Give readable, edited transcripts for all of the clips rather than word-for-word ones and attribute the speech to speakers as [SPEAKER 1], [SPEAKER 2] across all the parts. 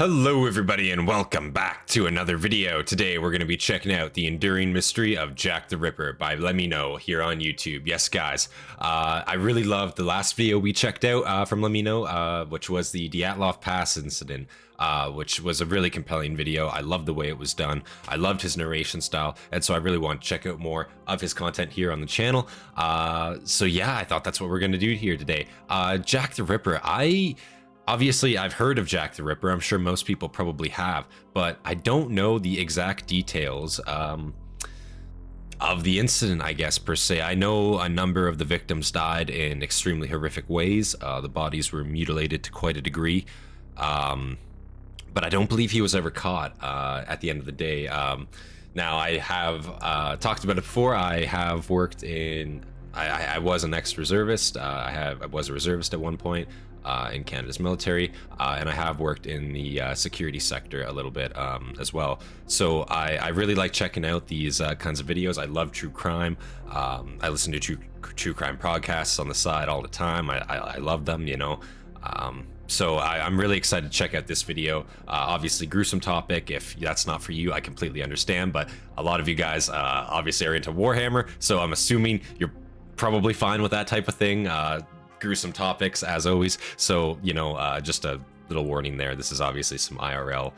[SPEAKER 1] Hello everybody and welcome back to another video. Today we're going to be checking out The Enduring Mystery of Jack the Ripper by Lemmino here on YouTube. Yes guys, I really loved the last video we checked out from Lemmino, which was the Dyatlov Pass incident, which was a really compelling video. I loved the way it was done. I loved his narration style, and so I really want to check out more of his content here on the channel. So yeah, I thought that's what we're going to do here today. Jack the Ripper, Obviously, I've heard of Jack the Ripper. I'm sure most people probably have, but I don't know the exact details of the incident, I guess, per se. I know a number of the victims died in extremely horrific ways. The bodies were mutilated to quite a degree, but I don't believe he was ever caught at the end of the day. Now, I have talked about it before. I have worked in... I was an ex-reservist. I was a reservist at one point. In Canada's military, and I have worked in the security sector a little bit as well. So I really like checking out these kinds of videos. I love true crime. I listen to true crime podcasts on the side all the time. I love them, you know. So I'm really excited to check out this video. Obviously, gruesome topic. If that's not for you, I completely understand. But a lot of you guys obviously are into Warhammer, so I'm assuming you're probably fine with that type of thing. Gruesome topics as always, so you know, just a little warning there. This is obviously some IRL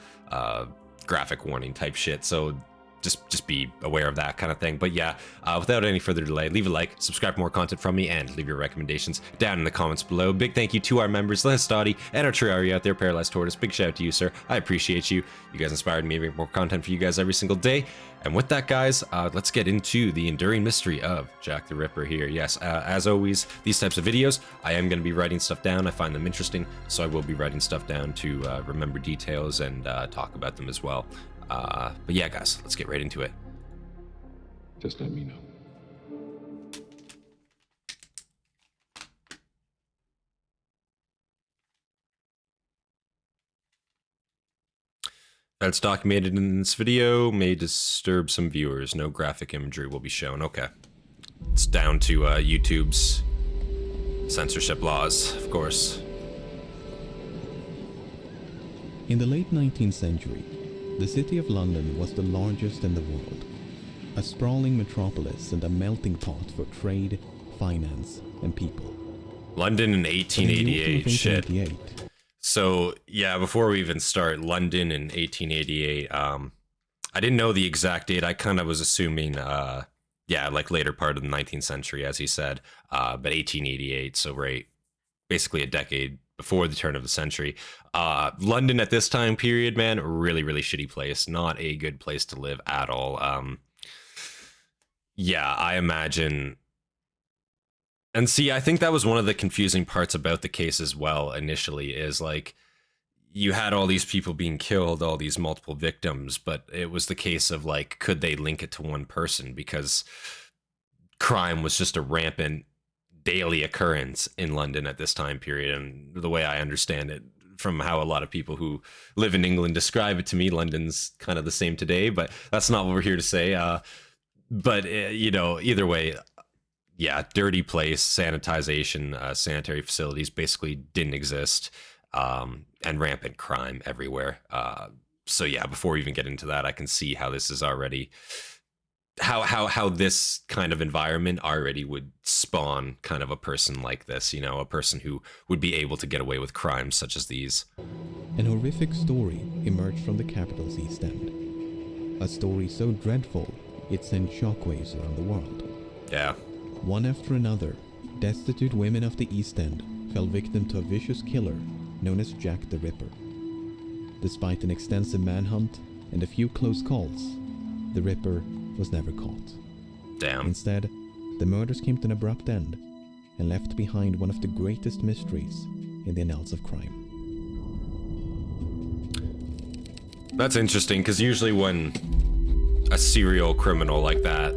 [SPEAKER 1] graphic warning type shit, so just be aware of that kind of thing. But yeah, without any further delay, leave a like, subscribe for more content from me, and leave your recommendations down in the comments below. Big thank you to our members, Hastati and our Triarii out there, Paralyzed Tortoise. Big shout out to you, sir. I appreciate you. You guys inspired me to make more content for you guys every single day. And with that, guys, let's get into the enduring mystery of Jack the Ripper here. Yes, as always, these types of videos, I am going to be writing stuff down. I find them interesting, so I will be writing stuff down to remember details and talk about them as well. But yeah, guys, let's get right into it.
[SPEAKER 2] Just let me know.
[SPEAKER 1] That's documented in this video may disturb some viewers. No graphic imagery will be shown. Okay. It's down to YouTube's censorship laws, of course.
[SPEAKER 3] In the late 19th century, the city of London was the largest in the world, a sprawling metropolis and a melting pot for trade, finance, and people.
[SPEAKER 1] London in 1888, shit.
[SPEAKER 3] 1888,
[SPEAKER 1] So yeah, before we even start, London in 1888, I didn't know the exact date. I kind of was assuming, yeah, like later part of the 19th century, as he said, but 1888, so right, basically a decade before the turn of the century. London at this time period, man, really, really shitty place. Not a good place to live at all. Yeah, I imagine. And see, I think that was one of the confusing parts about the case as well initially, is like, you had all these people being killed, all these multiple victims, but it was the case of like, could they link it to one person? Because crime was just a rampant daily occurrence in London at this time period. And the way I understand it, from how a lot of people who live in England describe it to me, London's kind of the same today, but that's not what we're here to say. But you know, either way, yeah, dirty place, sanitization, sanitary facilities basically didn't exist, and rampant crime everywhere. So yeah, before we even get into that, I can see how this is already, how this kind of environment already would spawn kind of a person like this, you know, a person who would be able to get away with crimes such as these.
[SPEAKER 3] an horrific story emerged from the capital's East End. A story so dreadful, it sent shockwaves around the world.
[SPEAKER 1] Yeah.
[SPEAKER 3] One after another, destitute women of the East End fell victim to a vicious killer known as Jack the Ripper. Despite an extensive manhunt and a few close calls, the Ripper was never caught.
[SPEAKER 1] Damn.
[SPEAKER 3] Instead, the murders came to an abrupt end and left behind one of the greatest mysteries in the annals of crime.
[SPEAKER 1] That's interesting, because usually when a serial criminal like that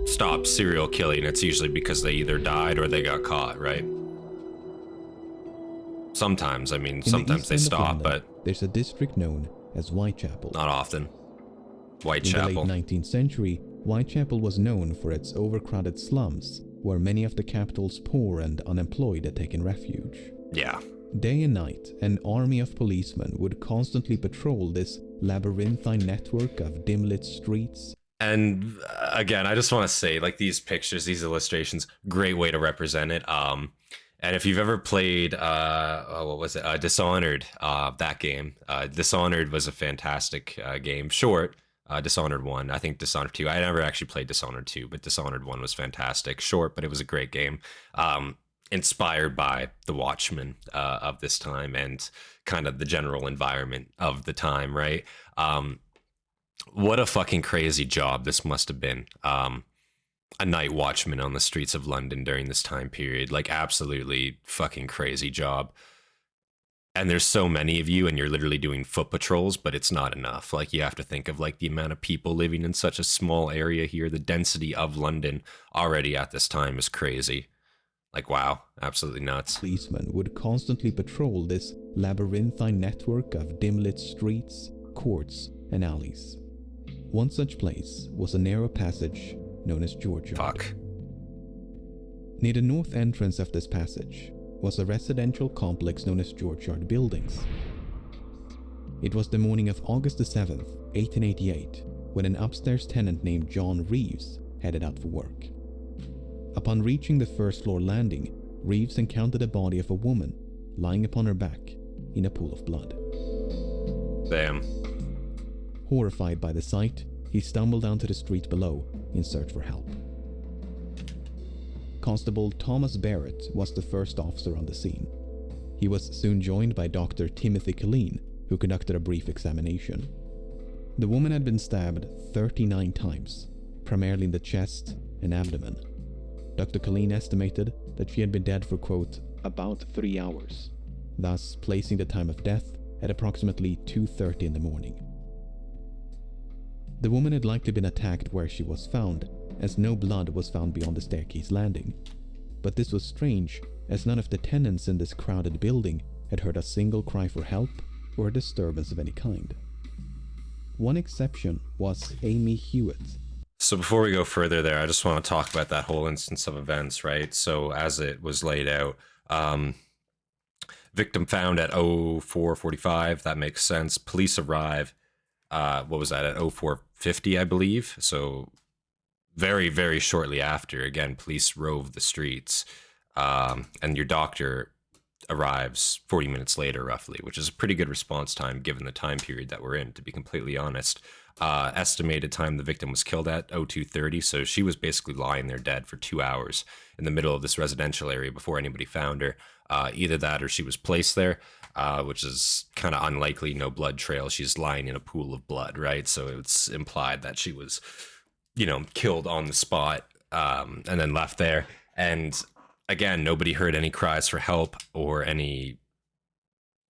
[SPEAKER 1] stops serial killing, it's usually because they either died or they got caught, right? Sometimes, I mean, sometimes they stop, but
[SPEAKER 3] there's a district known as Whitechapel.
[SPEAKER 1] not often.
[SPEAKER 3] In
[SPEAKER 1] Whitechapel.
[SPEAKER 3] the late 19th century, Whitechapel was known for its overcrowded slums, where many of the capital's poor and unemployed had taken refuge.
[SPEAKER 1] Yeah.
[SPEAKER 3] Day and night, an army of policemen would constantly patrol this labyrinthine network of dim-lit streets.
[SPEAKER 1] And again, I just want to say, like, these pictures, these illustrations, great way to represent it. And if you've ever played, what was it, Dishonored, that game, Dishonored was a fantastic game. Short, Dishonored 1, I think Dishonored 2. I never actually played Dishonored 2, but Dishonored 1 was fantastic. Short, but it was a great game. Inspired by the Watchmen of this time and kind of the general environment of the time, right? What a fucking crazy job this must have been. A night watchman on the streets of London during this time period. Like, absolutely fucking crazy job. And there's so many of you, and you're literally doing foot patrols, but it's not enough. Like, you have to think of, like, the amount of people living in such a small area here. The density of London already at this time is crazy. Like, wow, absolutely nuts.
[SPEAKER 3] Policemen would constantly patrol this labyrinthine network of dim-lit streets, courts, and alleys. One such place was a narrow passage known as George Yard.
[SPEAKER 1] Fuck.
[SPEAKER 3] Near the north entrance of this passage was a residential complex known as George Yard Buildings. It was the morning of August the 7th, 1888, when an upstairs tenant named John Reeves headed out for work. Upon reaching the first floor landing, Reeves encountered the body of a woman lying upon her back in a pool of blood.
[SPEAKER 1] Damn.
[SPEAKER 3] Horrified by the sight, he stumbled down to the street below in search for help. Constable Thomas Barrett was the first officer on the scene. He was soon joined by Dr. Timothy Killeen, who conducted a brief examination. The woman had been stabbed 39 times, primarily in the chest and abdomen. Dr. Killeen estimated that she had been dead for, quote, about 3 hours, thus placing the time of death at approximately 2:30 in the morning. The woman had likely been attacked where she was found, as no blood was found beyond the staircase landing. But this was strange, as none of the tenants in this crowded building had heard a single cry for help or a disturbance of any kind. One exception was Amy Hewitt.
[SPEAKER 1] So before we go further there, I just want to talk about that whole instance of events, right? So as it was laid out, victim found at 04:45, that makes sense. Police arrive, what was that, at 04:50, I believe? So very, very shortly after, again, police rove the streets, and your doctor arrives 40 minutes later, roughly, which is a pretty good response time given the time period that we're in, to be completely honest. Estimated time the victim was killed at 02:30, so she was basically lying there dead for 2 hours in the middle of this residential area before anybody found her. Either that or she was placed there, which is kind of unlikely. No blood trail. She's lying in a pool of blood, right? So it's implied that she was, killed on the spot, and then left there. And again, nobody heard any cries for help or any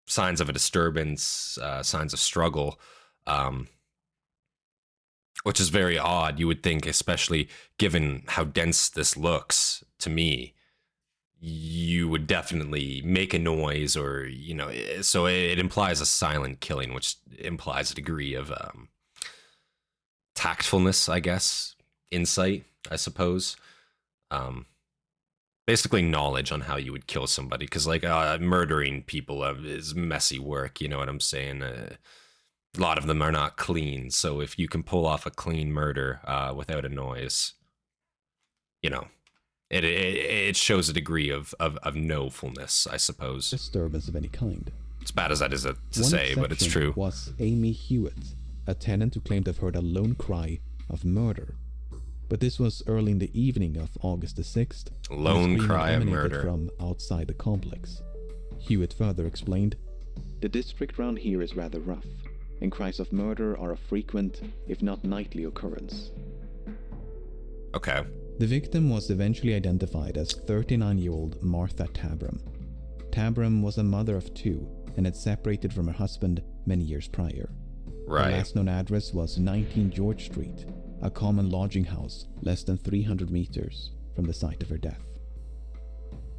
[SPEAKER 1] signs of a disturbance, signs of struggle, which is very odd. You would think, especially given how dense this looks to me, you would definitely make a noise, or, so it implies a silent killing, which implies a degree of tactfulness, I guess, insight, I suppose. Basically knowledge on how you would kill somebody, because murdering people is messy work, you know what I'm saying? A lot of them are not clean, so if you can pull off a clean murder without a noise, it shows a degree of knowfulness, I suppose.
[SPEAKER 3] Disturbance of any kind.
[SPEAKER 1] As bad as that is to say, but it's true.
[SPEAKER 3] Was Amy Hewitt, a tenant who claimed to have heard a lone cry of murder. But this was early in the evening of August the 6th.
[SPEAKER 1] Lone cry of murder.
[SPEAKER 3] From outside the complex. Hewitt further explained, "The district round here is rather rough, and cries of murder are a frequent, if not nightly, occurrence."
[SPEAKER 1] Okay.
[SPEAKER 3] The victim was eventually identified as 39-year-old Martha Tabram. Tabram was a mother of 2 and had separated from her husband many years prior.
[SPEAKER 1] Right.
[SPEAKER 3] Her last known address was 19 George Street, a common lodging house less than 300 meters from the site of her death.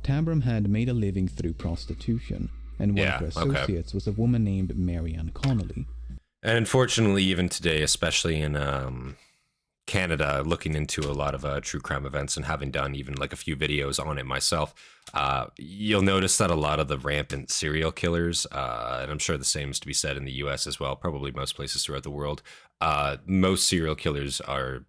[SPEAKER 3] Tabram had made a living through prostitution, and one of her associates was a woman named Mary Ann Connolly.
[SPEAKER 1] And unfortunately, even today, especially in Canada, looking into a lot of true crime events and having done even like a few videos on it myself, you'll notice that a lot of the rampant serial killers, and I'm sure the same is to be said in the US as well, probably most places throughout the world, most serial killers are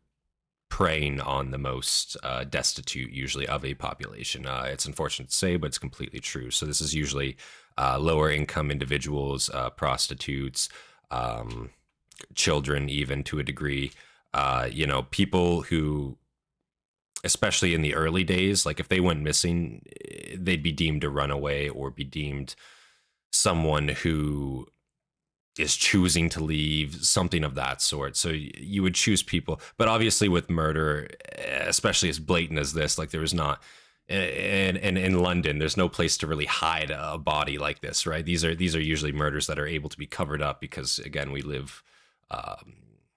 [SPEAKER 1] preying on the most destitute, usually, of a population. It's unfortunate to say, but it's completely true. So this is usually lower income individuals, prostitutes, children, even to a degree. You know, people who, especially in the early days, like if they went missing, they'd be deemed a runaway or be deemed someone who is choosing to leave, something of that sort. So you would choose people, but obviously with murder, especially as blatant as this, like there was not in London, there's no place to really hide a body like this, right? These are usually murders that are able to be covered up because, again, we live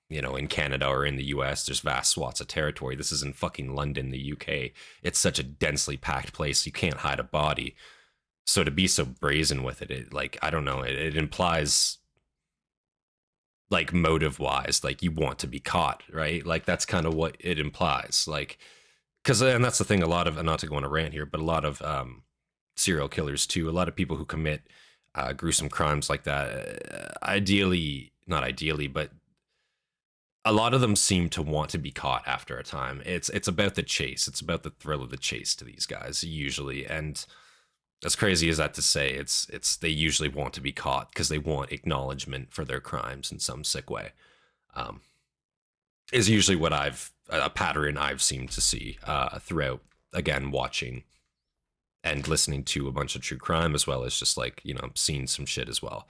[SPEAKER 1] you know, in Canada or in the US, there's vast swaths of territory. This is in fucking London, the UK. It's such a densely packed place, you can't hide a body. So to be so brazen with it like, I don't know, it implies, like, motive wise, like you want to be caught, right? Like that's kind of what it implies, like, because, and that's the thing, a lot of, not to go on a rant here, but a lot of serial killers too, a lot of people who commit gruesome crimes like that, not ideally, but a lot of them seem to want to be caught after a time. It's about the chase. It's about the thrill of the chase to these guys usually. And as crazy as that to say, it's they usually want to be caught because they want acknowledgement for their crimes in some sick way. Is usually what a pattern I've seemed to see throughout, again, watching and listening to a bunch of true crime, as well as just, like, you know, seeing some shit as well.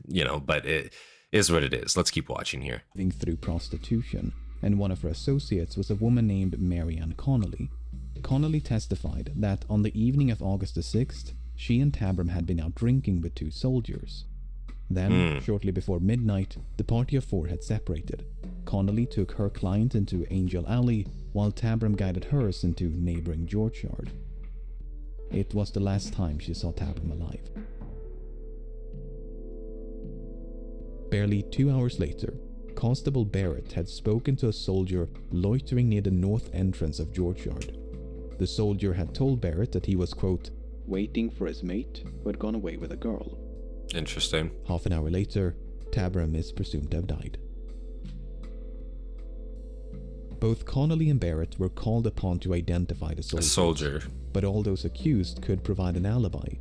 [SPEAKER 1] You know, but it is what it is. Let's keep watching here.
[SPEAKER 3] Through prostitution, and one of her associates was a woman named Marianne Connolly. Connolly testified that on the evening of August the 6th, she and Tabram had been out drinking with two soldiers. Then, shortly before midnight, the party of four had separated. Connolly took her client into Angel Alley, while Tabram guided hers into neighboring George Yard. It was the last time she saw Tabram alive. Barely 2 hours later, Constable Barrett had spoken to a soldier loitering near the north entrance of George Yard. The soldier had told Barrett that he was, quote, waiting for his mate who had gone away with a girl.
[SPEAKER 1] Interesting.
[SPEAKER 3] Half an hour later, Tabram is presumed to have died. Both Connolly and Barrett were called upon to identify the soldier. But all those accused could provide an alibi.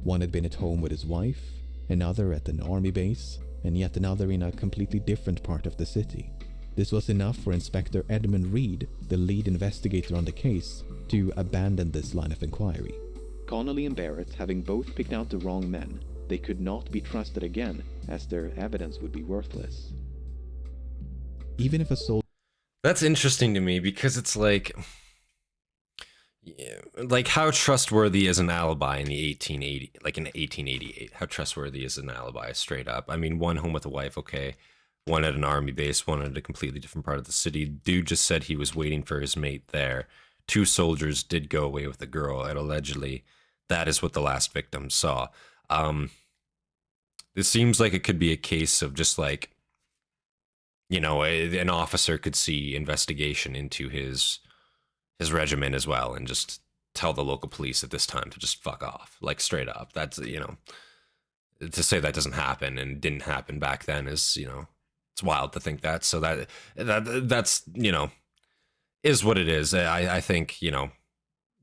[SPEAKER 3] One had been at home with his wife, another at an army base, and yet another in a completely different part of the city. This was enough for Inspector Edmund Reed, the lead investigator on the case, to abandon this line of inquiry. Connolly and Barrett, having both picked out the wrong men, they could not be trusted again, as their evidence would be worthless. Even if a soldier...
[SPEAKER 1] That's interesting to me, because it's like... Yeah, like, how trustworthy is an alibi in the 1880, like in 1888? How trustworthy is an alibi, straight up? I mean, one home with a wife, okay. One at an army base, one at a completely different part of the city. Dude just said he was waiting for his mate there. Two soldiers did go away with the girl, and allegedly that is what the last victim saw. This seems like it could be a case of just, like, you know, an officer could see investigation into his regiment as well, and just tell the local police at this time to just fuck off, like, straight up. That's, you know, to say that doesn't happen and didn't happen back then is, you know, it's wild to think that. So that's, you know, is what it is. I think, you know,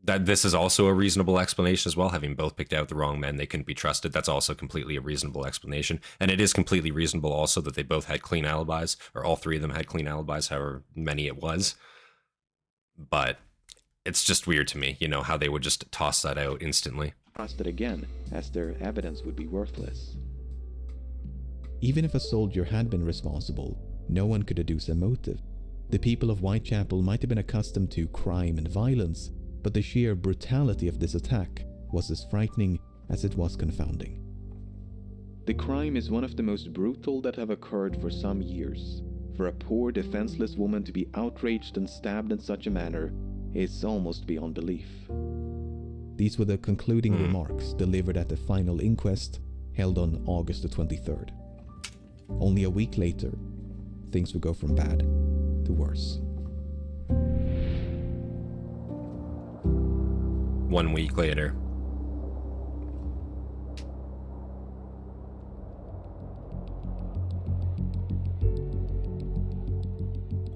[SPEAKER 1] that this is also a reasonable explanation as well. Having both picked out the wrong men, they couldn't be trusted. That's also completely a reasonable explanation. And it is completely reasonable also that they both had clean alibis, or all three of them had clean alibis, however many it was. But it's just weird to me, you know, how they would just toss that out instantly.
[SPEAKER 3] Trusted again, as their evidence would be worthless. Even if a soldier had been responsible, no one could deduce a motive. The people of Whitechapel might have been accustomed to crime and violence, but the sheer brutality of this attack was as frightening as it was confounding. The crime is one of the most brutal that have occurred for some years. For a poor, defenseless woman to be outraged and stabbed in such a manner is almost beyond belief. These were the concluding remarks delivered at the final inquest held on August the 23rd. Only a week later, things would go from bad to worse.
[SPEAKER 1] 1 week later.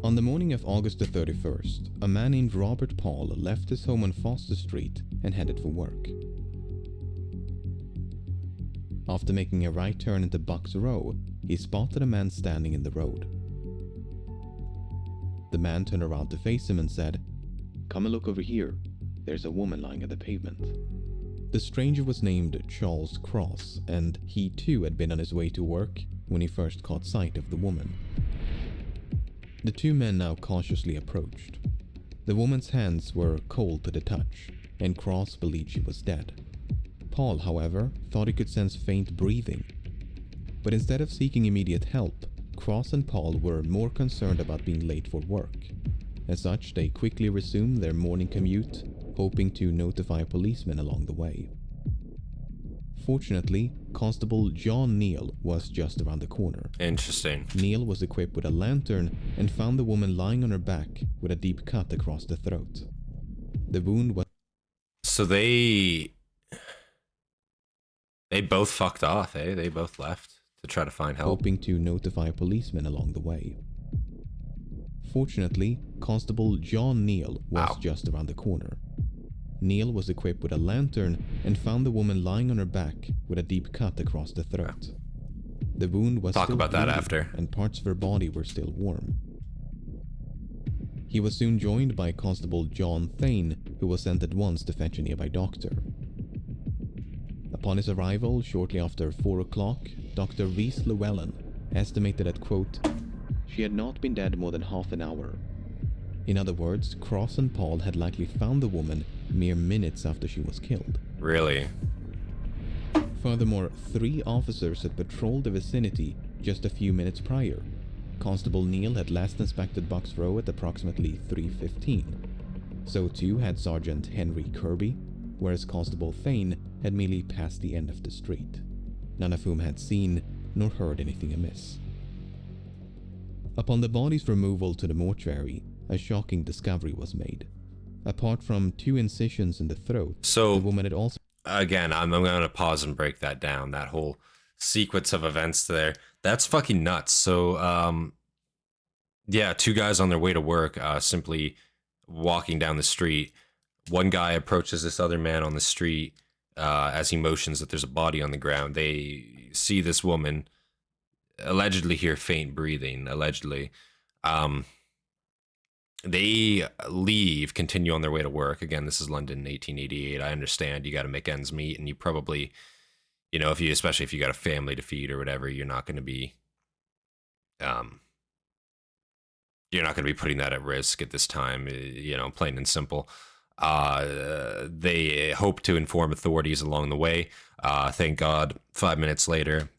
[SPEAKER 3] On the morning of August the 31st, a man named Robert Paul left his home on Foster Street and headed for work. After making a right turn into Bucks Row, he spotted a man standing in the road. The man turned around to face him and said, "Come and look over here. There's a woman lying on the pavement." The stranger was named Charles Cross, and he too had been on his way to work when he first caught sight of the woman. The two men now cautiously approached. The woman's hands were cold to the touch, and Cross believed she was dead. Paul, however, thought he could sense faint breathing. But instead of seeking immediate help, Cross and Paul were more concerned about being late for work. As such, they quickly resumed their morning commute, hoping to notify policemen along the way. Fortunately, Constable John Neal was just around the corner.
[SPEAKER 1] Interesting.
[SPEAKER 3] Neal was equipped with a lantern and found the woman lying on her back with a deep cut across the throat. The wound was...
[SPEAKER 1] So they both fucked off, eh? They both left to try to find help.
[SPEAKER 3] Hoping to notify policemen along the way. Fortunately, Constable John Neal was just around the corner. Neal was equipped with a lantern and found the woman lying on her back with a deep cut across the throat. The wound was
[SPEAKER 1] Talk
[SPEAKER 3] still
[SPEAKER 1] about that
[SPEAKER 3] bleeding,
[SPEAKER 1] after.
[SPEAKER 3] and parts of her body were still warm. He was soon joined by Constable John Thane, who was sent at once to fetch a nearby doctor. Upon his arrival, shortly after 4 o'clock, Dr. Rhys Llewellyn estimated that, quote, "She had not been dead more than half an hour." In other words, Cross and Paul had likely found the woman mere minutes after she was killed.
[SPEAKER 1] Really?
[SPEAKER 3] Furthermore, 3 officers had patrolled the vicinity just a few minutes prior. Constable Neal had last inspected Bucks Row at approximately 3:15. So too had Sergeant Henry Kirby, whereas Constable Thane had merely passed the end of the street, none of whom had seen nor heard anything amiss. Upon the body's removal to the mortuary, a shocking discovery was made. Apart from 2 incisions in the throat,
[SPEAKER 1] So,
[SPEAKER 3] the woman had also...
[SPEAKER 1] Again, I'm going to pause and break that down, that whole sequence of events there. That's fucking nuts. So, yeah, 2 guys on their way to work, simply walking down the street. One guy approaches this other man on the street as he motions that there's a body on the ground. They see this woman, allegedly hear faint breathing, allegedly. They leave, continue on their way to work. Again, this is London in 1888. I understand you got to make ends meet, and you probably, you know, especially if you got a family to feed or whatever, you're not going to be, putting that at risk at this time. You know, plain and simple. They hope to inform authorities along the way. Thank God, 5 minutes later,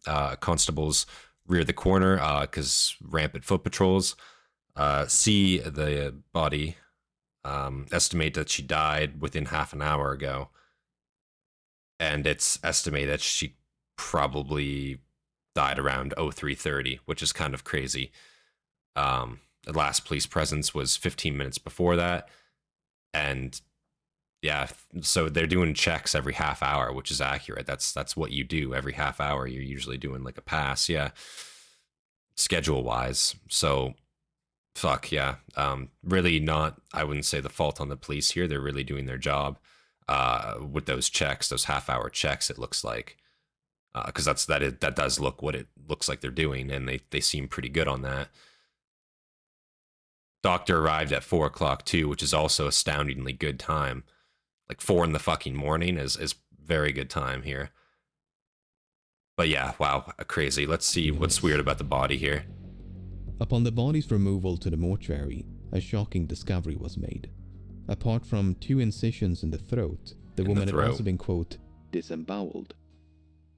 [SPEAKER 1] constables rear the corner because rampant foot patrols. See the body, estimate that she died within half an hour ago, and it's estimated that she probably died around 03:30, which is kind of crazy. The last police presence was 15 minutes before that, and yeah, so they're doing checks every half hour, which is accurate. That's what you do every half hour. You're usually doing like a pass, yeah, schedule wise. So fuck yeah. Really not, I wouldn't say the fault on the police here. They're really doing their job with those checks, those half-hour checks, it looks like. Because that does look what it looks like they're doing, and they seem pretty good on that. Doctor arrived at 4 o'clock too, which is also astoundingly good time. Like 4 in the fucking morning is very good time here. But yeah, wow, crazy. Let's see what's weird about the body here.
[SPEAKER 3] Upon the body's removal to the mortuary, a shocking discovery was made. Apart from 2 incisions in the throat, the woman had also been, quote, disemboweled.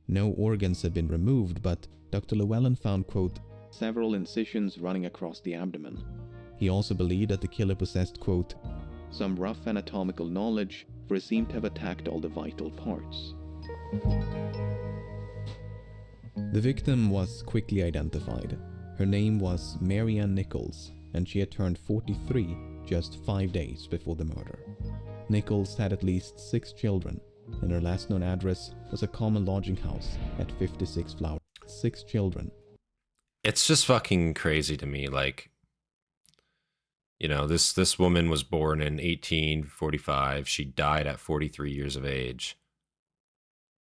[SPEAKER 3] No organs had been removed, but Dr. Llewellyn found, quote, several incisions running across the abdomen. He also believed that the killer possessed, quote, some rough anatomical knowledge, for he seemed to have attacked all the vital parts. The victim was quickly identified. Her name was Mary Ann Nichols, and she had turned 43 just 5 days before the murder. Miklós had at least 6 children, and her last known address was a common lodging house at 56 Flower. 6 children.
[SPEAKER 1] It's just fucking crazy to me. Like, you know, this woman was born in 1845. She died at 43 years of age.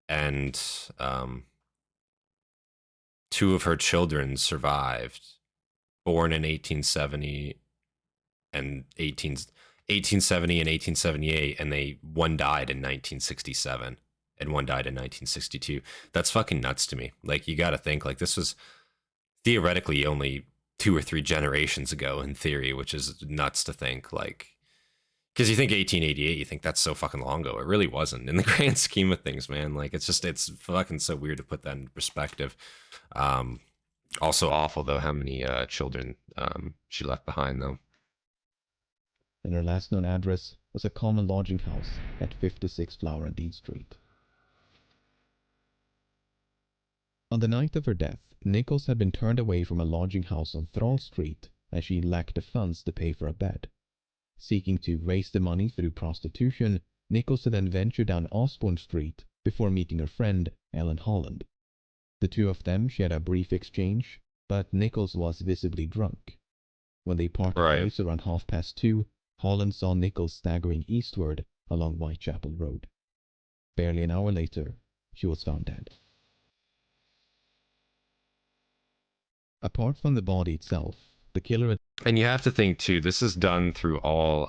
[SPEAKER 1] And 2 of her children survived, born in 1870 and 1878, and one died in 1967 and one died in 1962. That's fucking nuts to me. Like, you got to think, like, this was theoretically only 2 or 3 generations ago in theory, which is nuts to think. Like, because you think 1888, you think that's so fucking long ago. It really wasn't in the grand scheme of things, man. Like, it's fucking so weird to put that in perspective. Also awful though how many children she left behind though.
[SPEAKER 3] And her last known address was a common lodging house at 56 Flower and Dean Street. On the night of her death, Miklós had been turned away from a lodging house on Thrall Street as she lacked the funds to pay for a bed. Seeking to raise the money through prostitution, Miklós had then ventured down Osborne Street before meeting her friend Ellen Holland. The two of them shared a brief exchange, but Miklós was visibly drunk. When they parted ways around 2:30, Holland saw Miklós staggering eastward along Whitechapel Road. Barely an hour later, she was found dead. Apart from the body itself, the killer had...
[SPEAKER 1] And you have to think too, this is done through all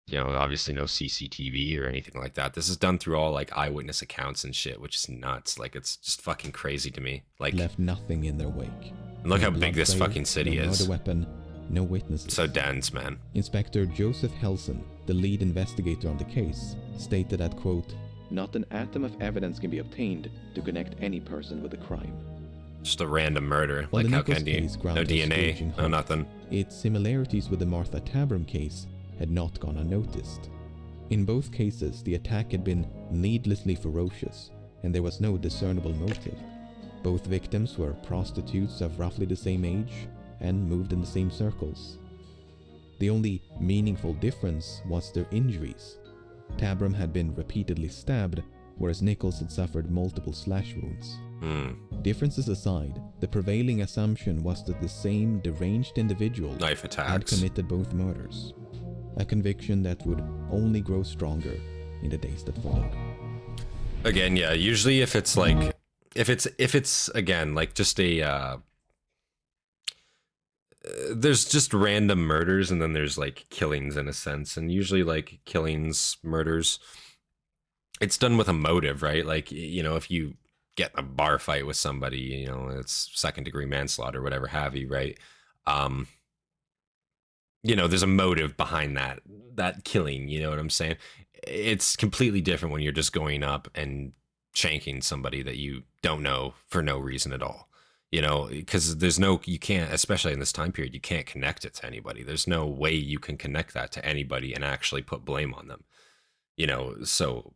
[SPEAKER 1] you know, obviously no CCTV or anything like that. This is done through all like eyewitness accounts and shit, which is nuts. Like, it's just fucking crazy to me. Like,
[SPEAKER 3] left nothing in their wake.
[SPEAKER 1] Look how big this fucking city is.
[SPEAKER 3] No weapon, no witnesses.
[SPEAKER 1] So dense, man.
[SPEAKER 3] Inspector Joseph Helson, the lead investigator on the case, stated that, quote, "Not an atom of evidence can be obtained to connect any person with the crime."
[SPEAKER 1] Just a random murder.
[SPEAKER 3] While
[SPEAKER 1] like,
[SPEAKER 3] the
[SPEAKER 1] how
[SPEAKER 3] Miklós
[SPEAKER 1] can you?
[SPEAKER 3] case
[SPEAKER 1] No
[SPEAKER 3] grounded
[SPEAKER 1] DNA,
[SPEAKER 3] staging
[SPEAKER 1] no
[SPEAKER 3] hope,
[SPEAKER 1] nothing.
[SPEAKER 3] its similarities with the Martha Tabram case had not gone unnoticed. In both cases, the attack had been needlessly ferocious, and there was no discernible motive. Both victims were prostitutes of roughly the same age and moved in the same circles. The only meaningful difference was their injuries. Tabram had been repeatedly stabbed, whereas Miklós had suffered multiple slash wounds. Differences aside, the prevailing assumption was that the same deranged individual
[SPEAKER 1] Knife
[SPEAKER 3] had
[SPEAKER 1] attacks.
[SPEAKER 3] committed both murders. A conviction that would only grow stronger in the days that followed.
[SPEAKER 1] Again, yeah, usually if it's like, if it's again, like just a, there's just random murders and then there's like killings in a sense. And usually like killings, murders, it's done with a motive, right? Like, you know, if you get in a bar fight with somebody, you know, it's 2nd-degree manslaughter, whatever have you, right? You know, there's a motive behind that killing, you know what I'm saying? It's completely different when you're just going up and shanking somebody that you don't know for no reason at all, you know, because you can't, especially in this time period, you can't connect it to anybody. There's no way you can connect that to anybody and actually put blame on them, you know, so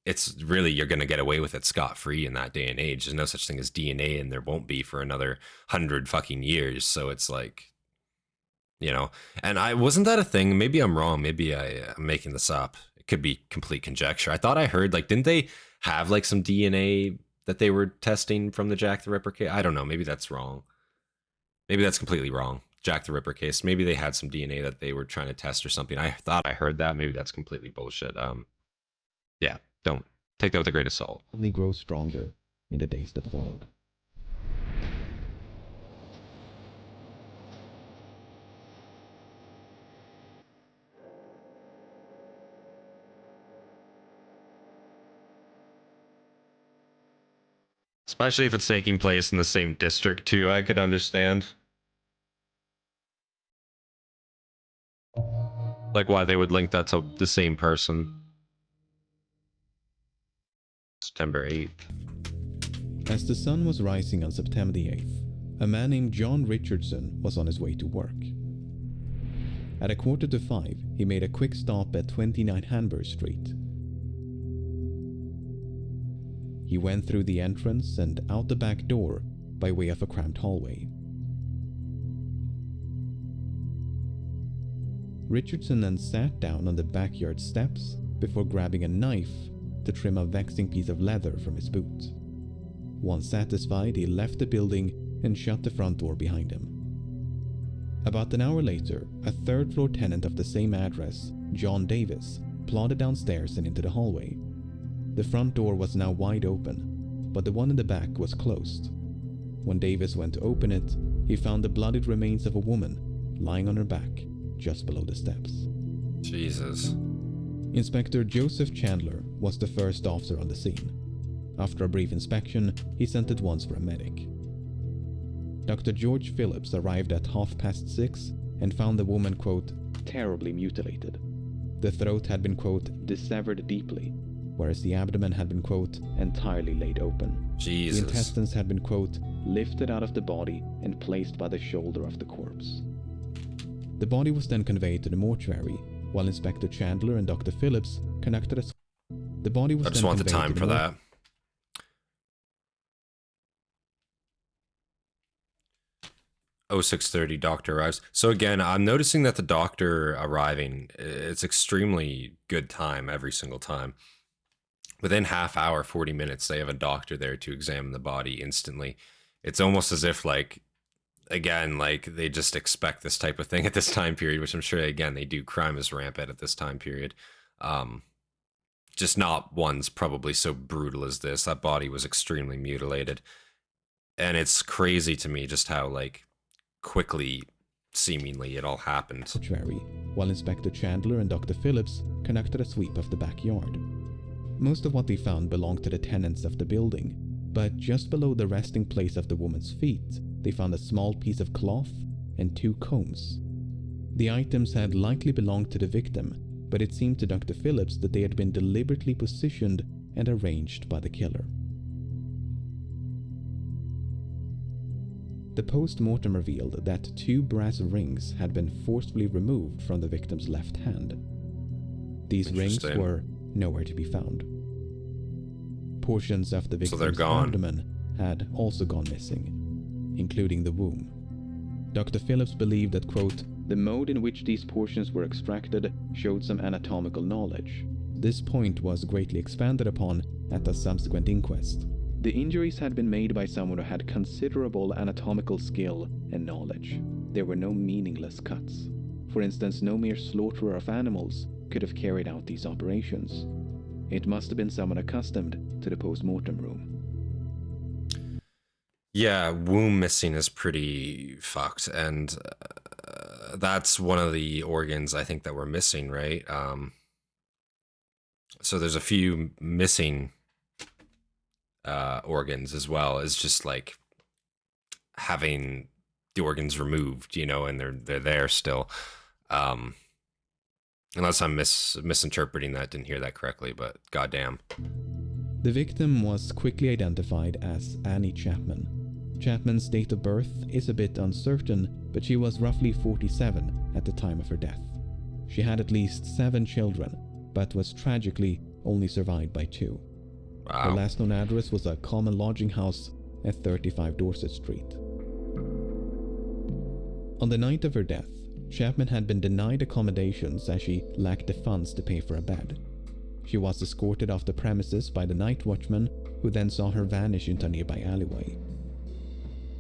[SPEAKER 1] it's really, you're going to get away with it scot-free in that day and age. There's no such thing as DNA, and there won't be for another 100 fucking years. So it's like, you know, and wasn't that a thing? Maybe I'm wrong. Maybe I'm making this up. It could be complete conjecture. I thought I heard, like, didn't they have like some DNA that they were testing from the Jack the Ripper case? I don't know. Maybe that's wrong. Maybe that's completely wrong. Jack the Ripper case. Maybe they had some DNA that they were trying to test or something. I thought I heard that. Maybe that's completely bullshit. Yeah. Don't take that with a grain of salt.
[SPEAKER 3] Only grow stronger in the days that followed.
[SPEAKER 1] Especially if it's taking place in the same district too, I could understand. Like why they would link that to the same person. September 8th.
[SPEAKER 3] As the sun was rising on September the 8th, a man named John Richardson was on his way to work. At 4:45, he made a quick stop at 29 Hanbury Street. He went through the entrance and out the back door by way of a cramped hallway. Richardson then sat down on the backyard steps before grabbing a knife to trim a vexing piece of leather from his boot. Once satisfied, he left the building and shut the front door behind him. About an hour later, a third-floor tenant of the same address, John Davis, plodded downstairs and into the hallway. The front door was now wide open, but the one in the back was closed. When Davis went to open it, he found the bloodied remains of a woman lying on her back just below the steps.
[SPEAKER 1] Jesus.
[SPEAKER 3] Inspector Joseph Chandler was the first officer on the scene. After a brief inspection, he sent at once for a medic. Dr. George Phillips arrived at 6:30 and found the woman, quote, terribly mutilated. The throat had been, quote, dissevered deeply, whereas the abdomen had been, quote, entirely laid open.
[SPEAKER 1] Jesus.
[SPEAKER 3] The intestines had been, quote, lifted out of the body and placed by the shoulder of the corpse. The body was then conveyed to the mortuary, while Inspector Chandler and Dr. Phillips conducted a... The body was
[SPEAKER 1] I just
[SPEAKER 3] then
[SPEAKER 1] want the
[SPEAKER 3] conveyed
[SPEAKER 1] time
[SPEAKER 3] to
[SPEAKER 1] for that. 06:30, doctor arrives. So again, I'm noticing that the doctor arriving, it's extremely good time every single time. Within half hour, 40 minutes, they have a doctor there to examine the body instantly. It's almost as if, like, again, like they just expect this type of thing at this time period, which I'm sure, again, they do. Crime is rampant at this time period. Just not one's probably so brutal as this. That body was extremely mutilated. And it's crazy to me just how, like, quickly, seemingly, it all happened.
[SPEAKER 3] Mortuary, while Inspector Chandler and Dr. Phillips conducted a sweep of the backyard. Most of what they found belonged to the tenants of the building, but just below the resting place of the woman's feet, they found a small piece of cloth and 2 combs. The items had likely belonged to the victim, but it seemed to Dr. Phillips that they had been deliberately positioned and arranged by the killer. The post-mortem revealed that 2 brass rings had been forcefully removed from the victim's left hand. These rings were nowhere to be found. Portions of the victim's abdomen had also gone missing, including the womb. Dr. Phillips believed that, quote, the mode in which these portions were extracted showed some anatomical knowledge. This point was greatly expanded upon at a subsequent inquest. The injuries had been made by someone who had considerable anatomical skill and knowledge. There were no meaningless cuts. For instance, no mere slaughterer of animals could have carried out these operations. It must have been someone accustomed to the post-mortem room.
[SPEAKER 1] Yeah, womb missing is pretty fucked, and that's one of the organs I think that we're missing, right? So there's a few missing organs as well as just like having the organs removed, you know, and they're there still. Unless I'm misinterpreting that, didn't hear that correctly, but goddamn.
[SPEAKER 3] The victim was quickly identified as Annie Chapman. Chapman's date of birth is a bit uncertain, but she was roughly 47 at the time of her death. She had at least 7 children, but was tragically only survived by 2.
[SPEAKER 1] Wow.
[SPEAKER 3] Her last known address was a common lodging house at 35 Dorset Street. On the night of her death, Chapman had been denied accommodations as she lacked the funds to pay for a bed. She was escorted off the premises by the night watchman, who then saw her vanish into a nearby alleyway.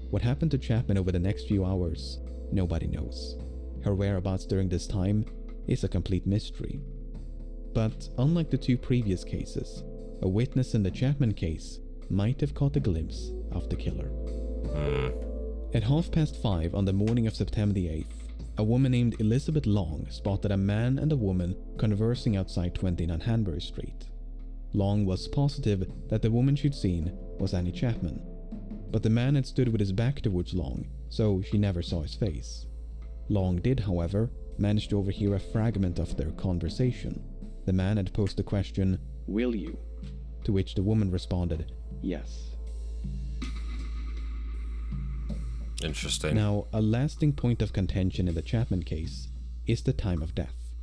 [SPEAKER 3] What happened to Chapman over the next few hours, nobody knows. Her whereabouts during this time is a complete mystery. But unlike the 2 previous cases, a witness in the Chapman case might have caught a glimpse of the killer. At 5:30 on the morning of September the 8th, a woman named Elizabeth Long spotted a man and a woman conversing outside 29 Hanbury Street. Long was positive that the woman she'd seen was Annie Chapman, but the man had stood with his back towards Long, so she never saw his face. Long did, however, manage to overhear a fragment of their conversation. The man had posed the question, "Will you?" to which the woman responded, "Yes."
[SPEAKER 1] Interesting.
[SPEAKER 3] Now, a lasting point of contention in the Chapman case is the time of death.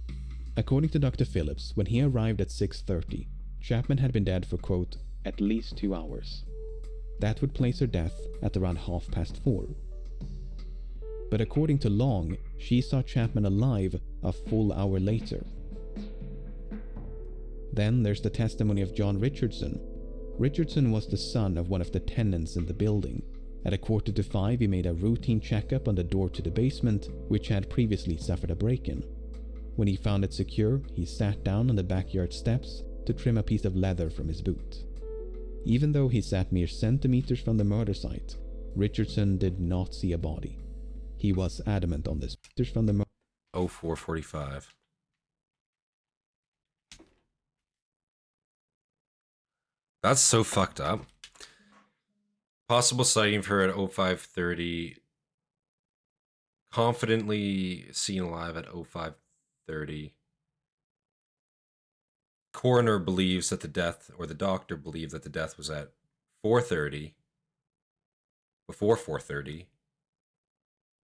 [SPEAKER 3] According to Dr. Phillips, when he arrived at 6:30, Chapman had been dead for, quote, at least 2 hours. That would place her death at around 4:30. but according to Long, she saw Chapman alive a full hour later. Then there's the testimony of John Richardson. Richardson was the son of one of the tenants in the building. At 4:45, he made a routine checkup on the door to the basement, which had previously suffered a break-in. When he found it secure, he sat down on the backyard steps to trim a piece of leather from his boot. Even though he sat mere centimeters from the murder site, Richardson did not see a body. He was adamant on this. From the
[SPEAKER 1] 0445. That's so fucked up. Possible sighting for her at 0530. Confidently seen alive at 0530. Coroner believes that the death, or the doctor believed that the death was at 4:30. Before 4:30.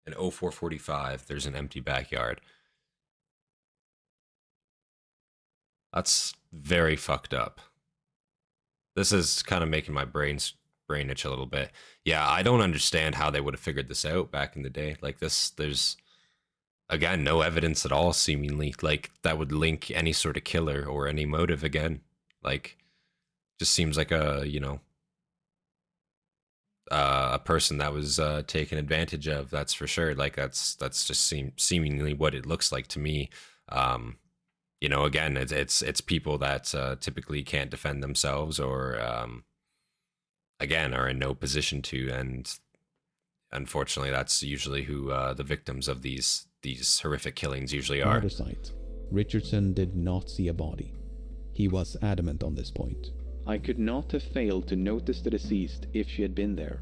[SPEAKER 1] And 0445, there's an empty backyard. That's very fucked up. This is kind of making my brain itch a little bit. Yeah, I don't understand how they would have figured this out back in the day. Like this, there's, again, no evidence at all, seemingly, like that would link any sort of killer or any motive again. Like, just seems like a, you know, a person that was taken advantage of, that's for sure. Like that's just seemingly what it looks like to me. You know, again, it's people that typically can't defend themselves, or again, are in no position to, and unfortunately that's usually who the victims of these horrific killings usually are.
[SPEAKER 3] Murder site. Richardson did not see a body. He was adamant on this point. I could not have failed to notice the deceased if she had been there.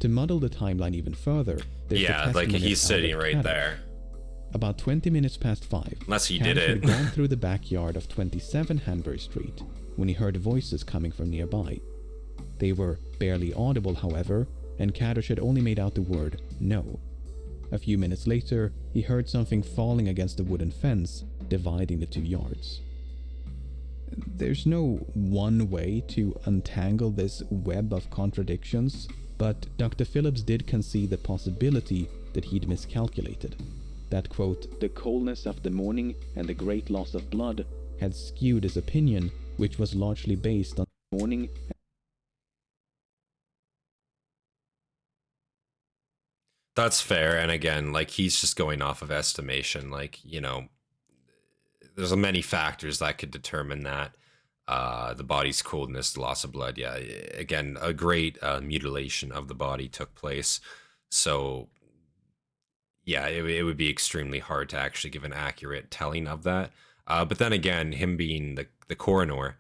[SPEAKER 3] To muddle the timeline even further, there's
[SPEAKER 1] yeah, like he's sitting right there.
[SPEAKER 3] About 20 minutes past 5,
[SPEAKER 1] unless he did it,
[SPEAKER 3] had gone through the backyard of 27 Hanbury Street when he heard voices coming from nearby. They were barely audible, however, and Kaddish had only made out the word no. A few minutes later, he heard something falling against the wooden fence dividing the 2 yards. There's no one way to untangle this web of contradictions, but Dr. Phillips did concede the possibility that he'd miscalculated. That, quote, the coldness of the morning and the great loss of blood had skewed his opinion, which was largely based on the morning.
[SPEAKER 1] That's fair, and again, like, he's just going off of estimation. Like, you know, there's many factors that could determine that. The body's coldness, the loss of blood. Yeah, again, a great mutilation of the body took place. So, yeah, it would be extremely hard to actually give an accurate telling of that. But then again, him being the coroner,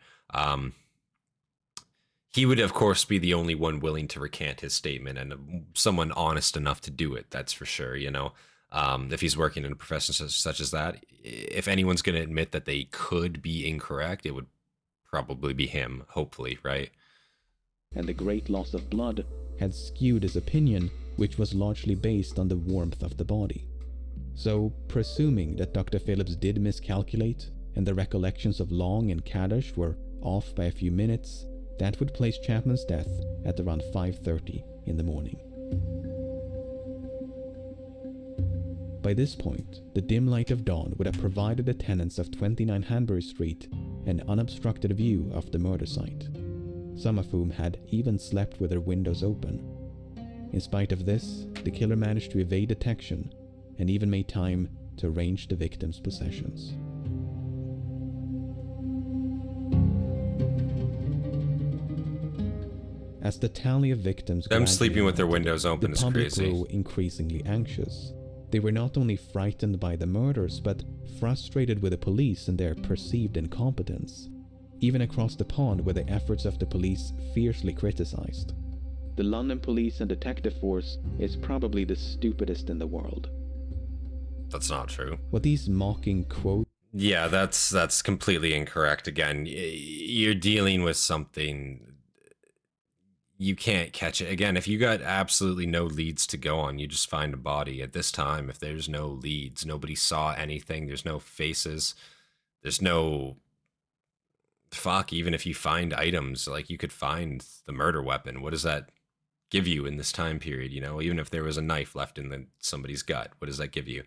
[SPEAKER 1] he would, of course, be the only one willing to recant his statement, and someone honest enough to do it, that's for sure, you know. If he's working in a profession such as that, if anyone's going to admit that they could be incorrect, it would probably be him, hopefully, right?
[SPEAKER 3] And the great loss of blood had skewed his opinion, which was largely based on the warmth of the body. So, presuming that Dr. Phillips did miscalculate, and the recollections of Long and Kaddish were off by a few minutes, that would place Chapman's death at around 5:30 in the morning. By this point, the dim light of dawn would have provided the tenants of 29 Hanbury Street an unobstructed view of the murder site, some of whom had even slept with their windows open. In spite of this, the killer managed to evade detection and even made time to arrange the victim's possessions. As the tally of victims
[SPEAKER 1] them sleeping with their windows open is crazy.
[SPEAKER 3] The public grew increasingly anxious. They were not only frightened by the murders, but frustrated with the police and their perceived incompetence. Even across the pond were the efforts of the police fiercely criticized. The London police and detective force is probably the stupidest in the world.
[SPEAKER 1] That's not true.
[SPEAKER 3] What these mocking quotes...
[SPEAKER 1] Yeah, that's completely incorrect. Again, you're dealing with something... You can't catch it. Again, if you got absolutely no leads to go on, you just find a body. At this time, if there's no leads, nobody saw anything, there's no faces, there's no... Fuck, even if you find items, like, you could find the murder weapon. What does that give you in this time period? You know, even if there was a knife left in somebody's gut, what does that give you?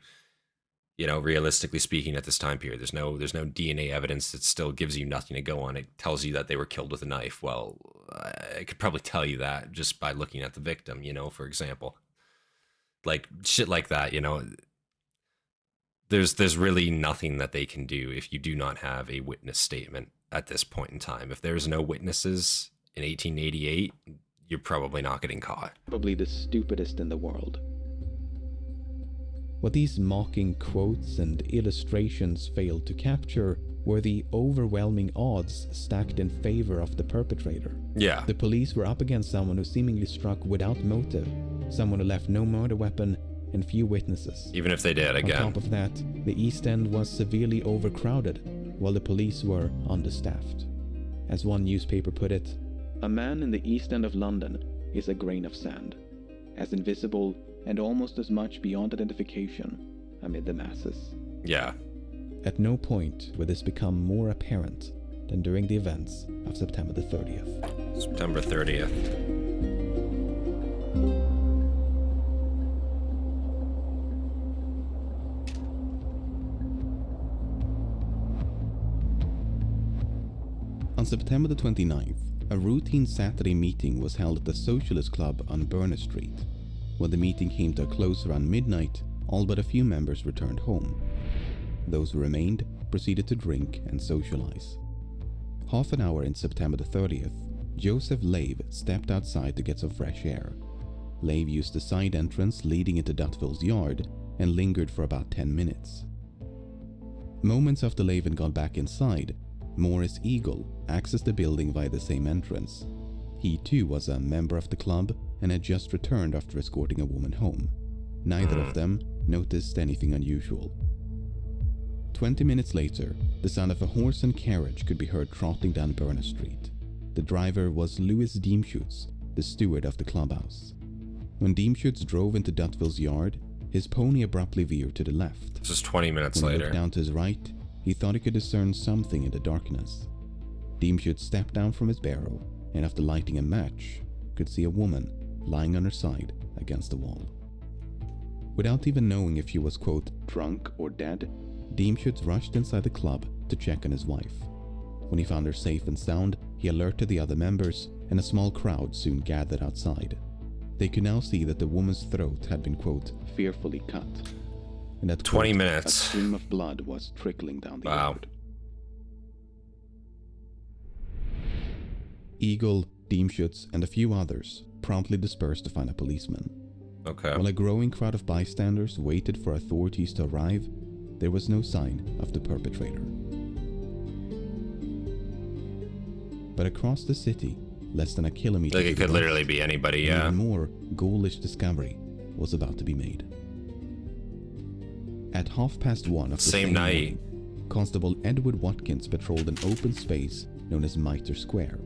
[SPEAKER 1] You know, realistically speaking, at this time period, there's no DNA evidence that still gives you nothing to go on. It tells you that they were killed with a knife. Well, I could probably tell you that just by looking at the victim, you know, for example. Like, shit like that, you know. There's really nothing that they can do if you do not have a witness statement at this point in time. If there's no witnesses in 1888, you're probably not getting caught.
[SPEAKER 3] Probably the stupidest in the world. What these mocking quotes and illustrations failed to capture were the overwhelming odds stacked in favor of the perpetrator.
[SPEAKER 1] Yeah.
[SPEAKER 3] The police were up against someone who seemingly struck without motive, someone who left no murder weapon and few witnesses.
[SPEAKER 1] Even if they did, again.
[SPEAKER 3] On top of that, the East End was severely overcrowded, while the police were understaffed. As one newspaper put it, "A man in the East End of London is a grain of sand, as invisible and almost as much beyond identification amid the masses."
[SPEAKER 1] Yeah.
[SPEAKER 3] At no point would this become more apparent than during the events of September the 30th.
[SPEAKER 1] September 30th.
[SPEAKER 3] On September the 29th, a routine Saturday meeting was held at the Socialist Club on Berners Street. When the meeting came to a close around midnight, all but a few members returned home. Those who remained proceeded to drink and socialize. Half an hour in September the 30th, Joseph Lave stepped outside to get some fresh air. Lave used the side entrance leading into Dutville's yard and lingered for about 10 minutes. Moments after Lave got back inside, Morris Eagle accessed the building via the same entrance. He too was a member of the club and had just returned after escorting a woman home. Neither of them noticed anything unusual. 20 minutes later, the sound of a horse and carriage could be heard trotting down Berners Street. The driver was Louis Diemschutz, the steward of the clubhouse. When Diemschutz drove into Dutville's yard, his pony abruptly veered to the left.
[SPEAKER 1] This is 20 minutes
[SPEAKER 3] When he
[SPEAKER 1] later.
[SPEAKER 3] looked down to his right, he thought he could discern something in the darkness. Diemschutz stepped down from his barrow and after lighting a match, could see a woman lying on her side against the wall. Without even knowing if she was, quote, drunk or dead, Diemschutz rushed inside the club to check on his wife. When he found her safe and sound, he alerted the other members, and a small crowd soon gathered outside. They could now see that the woman's throat had been, quote, fearfully cut, and that
[SPEAKER 1] 20
[SPEAKER 3] quote,
[SPEAKER 1] minutes.
[SPEAKER 3] a stream of blood was trickling down the yard. Eagle, Diemschutz, and a few others promptly dispersed to find a policeman.
[SPEAKER 1] Okay.
[SPEAKER 3] While a growing crowd of bystanders waited for authorities to arrive, there was no sign of the perpetrator. But across the city, less than a kilometer
[SPEAKER 1] Like
[SPEAKER 3] to
[SPEAKER 1] it
[SPEAKER 3] the
[SPEAKER 1] could
[SPEAKER 3] west,
[SPEAKER 1] literally be anybody,
[SPEAKER 3] an
[SPEAKER 1] yeah.
[SPEAKER 3] even more ghoulish discovery was about to be made. At 1:30 of the
[SPEAKER 1] Same night.
[SPEAKER 3] morning, Constable Edward Watkins patrolled an open space known as Mitre Square.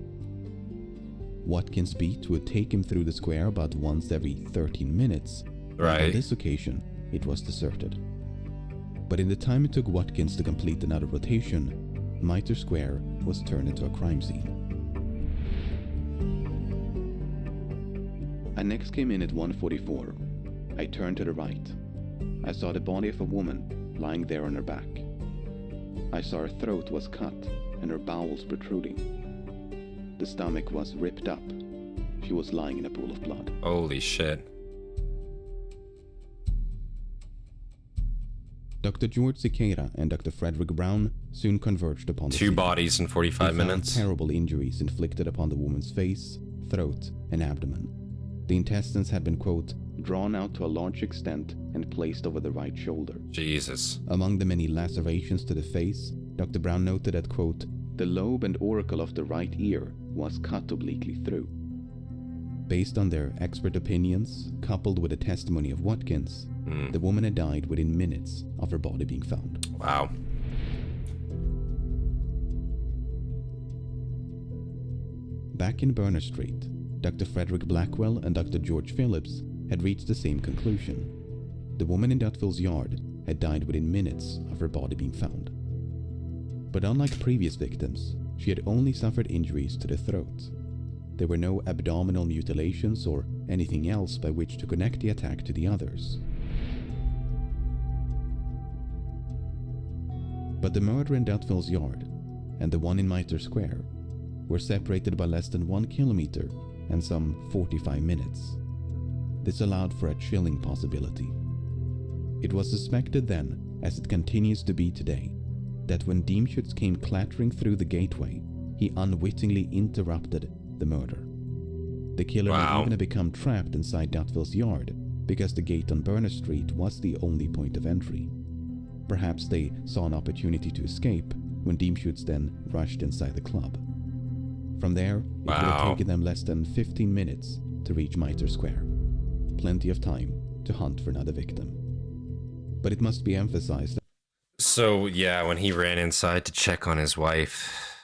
[SPEAKER 3] Watkins' beat would take him through the square about once every 13 minutes.
[SPEAKER 1] Right.
[SPEAKER 3] On this occasion, it was deserted. But in the time it took Watkins to complete another rotation, Mitre Square was turned into a crime scene. I next came in at 1:44. I turned to the right. I saw the body of a woman lying there on her back. I saw her throat was cut and her bowels protruding. The stomach was ripped up. She was lying in a pool of blood.
[SPEAKER 1] Holy shit.
[SPEAKER 3] Dr. George Siqueira and Dr. Frederick Brown soon converged upon the
[SPEAKER 1] Two
[SPEAKER 3] scene.
[SPEAKER 1] bodies in 45
[SPEAKER 3] They found
[SPEAKER 1] minutes.
[SPEAKER 3] terrible injuries inflicted upon the woman's face, throat, and abdomen. The intestines had been, quote, drawn out to a large extent and placed over the right shoulder.
[SPEAKER 1] Jesus.
[SPEAKER 3] Among the many lacerations to the face, Dr. Brown noted that, quote, the lobe and auricle of the right ear was cut obliquely through. Based on their expert opinions, coupled with the testimony of Watkins, the woman had died within minutes of her body being found.
[SPEAKER 1] Wow.
[SPEAKER 3] Back in Berners Street, Dr. Frederick Blackwell and Dr. George Phillips had reached the same conclusion. The woman in Dutville's yard had died within minutes of her body being found. But unlike previous victims, she had only suffered injuries to the throat. There were no abdominal mutilations or anything else by which to connect the attack to the others. But the murder in Dyatlov Yard and the one in Mitre Square were separated by less than 1 kilometer and some 45 minutes. This allowed for a chilling possibility. It was suspected then, as it continues to be today, that when Deemschutz came clattering through the gateway, he unwittingly interrupted the murder. The killer might even have become trapped inside Dyatlov Yard because the gate on Burner Street was the only point of entry. Perhaps they saw an opportunity to escape when Deemschutz then rushed inside the club. From there, it would have taken them less than 15 minutes to reach Mitre Square. Plenty of time to hunt for another victim. But it must be emphasized.
[SPEAKER 1] So, yeah, when he ran inside to check on his wife,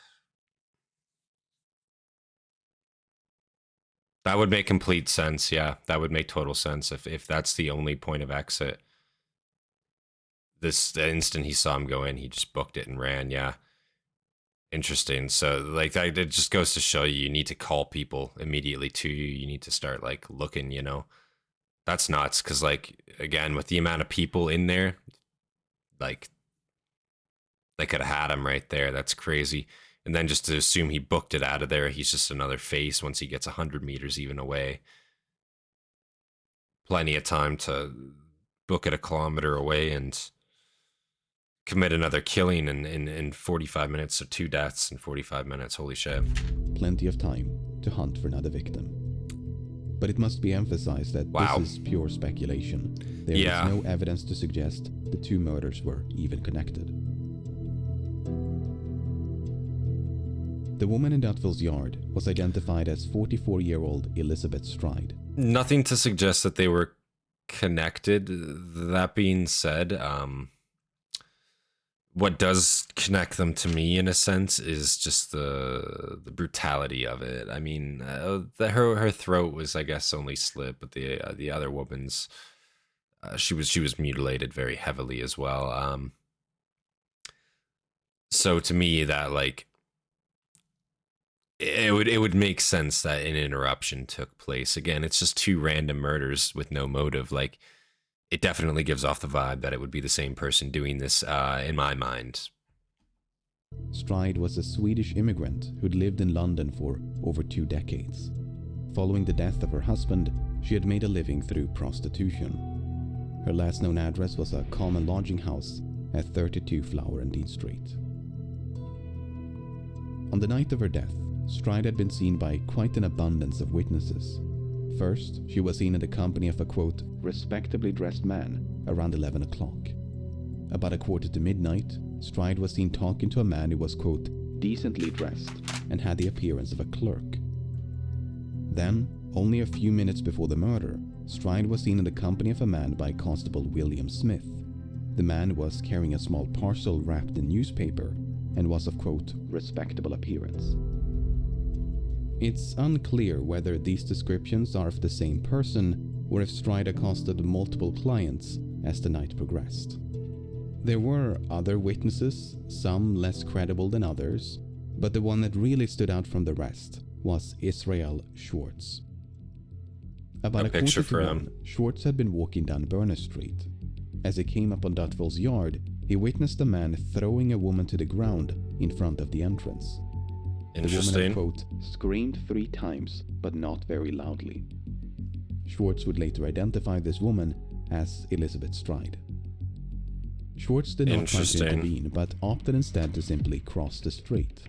[SPEAKER 1] that would make complete sense. Yeah, that would make total sense if that's the only point of exit. The instant he saw him go in, he just booked it and ran. Yeah. Interesting. So, like, that, it just goes to show you need to call people immediately to you. You need to start, like, looking, you know. That's nuts, because, like, again, with the amount of people in there, like, they could have had him right there. That's crazy. And then just to assume he booked it out of there, he's just another face once he gets 100 meters even away. Plenty of time to book it a kilometer away and commit another killing in 45 minutes, so 2 deaths in 45 minutes. Holy shit.
[SPEAKER 3] Plenty of time to hunt for another victim. But it must be emphasized that this is pure speculation. There is no evidence to suggest the 2 murders were even connected. The woman in Dyatlov Yard was identified as 44-year-old Elizabeth Stride.
[SPEAKER 1] Nothing to suggest that they were connected. That being said, what does connect them to me in a sense is just the brutality of it. I mean, her throat was, I guess, only slit, but the other woman's she was mutilated very heavily as well. So to me, that, like, it would make sense that an interruption took place. Again, it's just 2 random murders with no motive. Like, it definitely gives off the vibe that it would be the same person doing this, in my mind.
[SPEAKER 3] Stride was a Swedish immigrant who'd lived in London for over 2 decades. Following the death of her husband, she had made a living through prostitution. Her last known address was a common lodging house at 32 Flower and Dean Street. On the night of her death, Stride had been seen by quite an abundance of witnesses. First, she was seen in the company of a, quote, respectably dressed man around 11 o'clock. About 1:45, Stride was seen talking to a man who was, quote, decently dressed and had the appearance of a clerk. Then, only a few minutes before the murder, Stride was seen in the company of a man by Constable William Smith. The man was carrying a small parcel wrapped in newspaper and was of, quote, respectable appearance. It's unclear whether these descriptions are of the same person or if Stride accosted multiple clients as the night progressed. There were other witnesses, some less credible than others, but the one that really stood out from the rest was Israel Schwartz. About 1:45, Schwartz had been walking down Burner Street. As he came up on Dyatlov Yard, he witnessed a man throwing a woman to the ground in front of the entrance. The woman had, quote, screamed 3 times, but not very loudly. Schwartz would later identify this woman as Elizabeth Stride. Schwartz did not try to intervene, but opted instead to simply cross the street.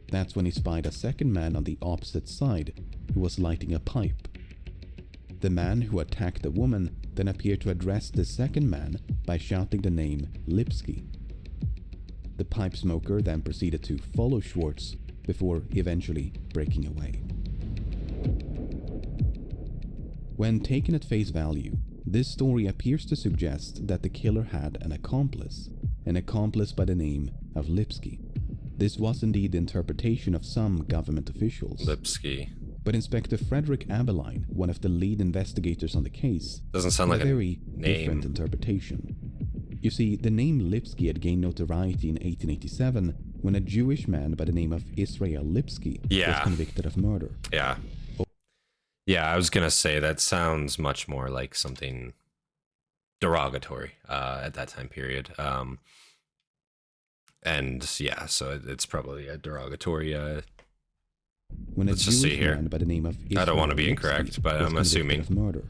[SPEAKER 3] That's when he spied a second man on the opposite side who was lighting a pipe. The man who attacked the woman then appeared to address the second man by shouting the name Lipsky. The pipe smoker then proceeded to follow Schwartz before eventually breaking away. When taken at face value, this story appears to suggest that the killer had an accomplice by the name of Lipsky. This was indeed the interpretation of some government officials.
[SPEAKER 1] Lipsky.
[SPEAKER 3] But Inspector Frederick Aberline, one of the lead investigators on the case,
[SPEAKER 1] doesn't sound like
[SPEAKER 3] a very different interpretation. You see, the name Lipsky had gained notoriety in 1887 when a Jewish man by the name of Israel Lipsky was convicted of murder.
[SPEAKER 1] Yeah. Yeah, I was gonna say that sounds much more like something derogatory at that time period. And yeah, so it's probably a derogatory.
[SPEAKER 3] When
[SPEAKER 1] Let's
[SPEAKER 3] a
[SPEAKER 1] just see
[SPEAKER 3] Jewish
[SPEAKER 1] here.
[SPEAKER 3] man by the name of
[SPEAKER 1] I don't want to
[SPEAKER 3] Israel
[SPEAKER 1] be
[SPEAKER 3] Lipsky
[SPEAKER 1] incorrect, but
[SPEAKER 3] was
[SPEAKER 1] I'm
[SPEAKER 3] convicted
[SPEAKER 1] assuming.
[SPEAKER 3] of murder.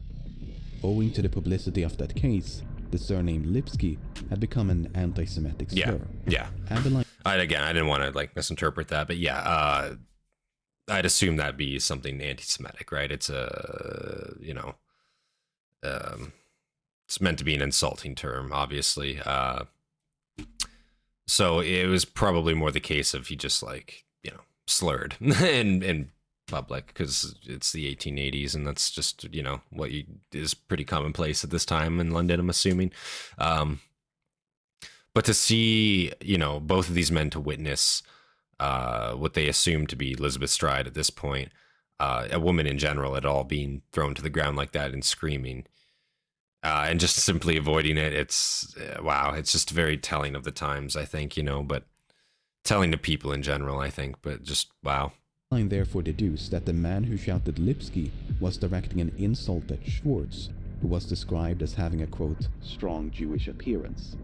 [SPEAKER 3] Owing to the publicity of that case, the surname Lipsky had become an anti-Semitic slur.
[SPEAKER 1] Yeah.
[SPEAKER 3] Adeline
[SPEAKER 1] I didn't want to like misinterpret that, but yeah, I'd assume that'd be something anti-Semitic, right? It's it's meant to be an insulting term, obviously. So it was probably more the case of he just like, slurred in public because it's the 1880s and that's just, what is pretty commonplace at this time in London, I'm assuming. But to see, both of these men to witness what they assumed to be Elizabeth Stride at this point, a woman in general at all being thrown to the ground like that and screaming, and just simply avoiding it, it's wow, it's just very telling of the times, I think, but telling to people in general, I think, but just wow.
[SPEAKER 3] therefore deduced that the man who shouted Lipsky was directing an insult at Schwartz, who was described as having a, quote, strong Jewish appearance.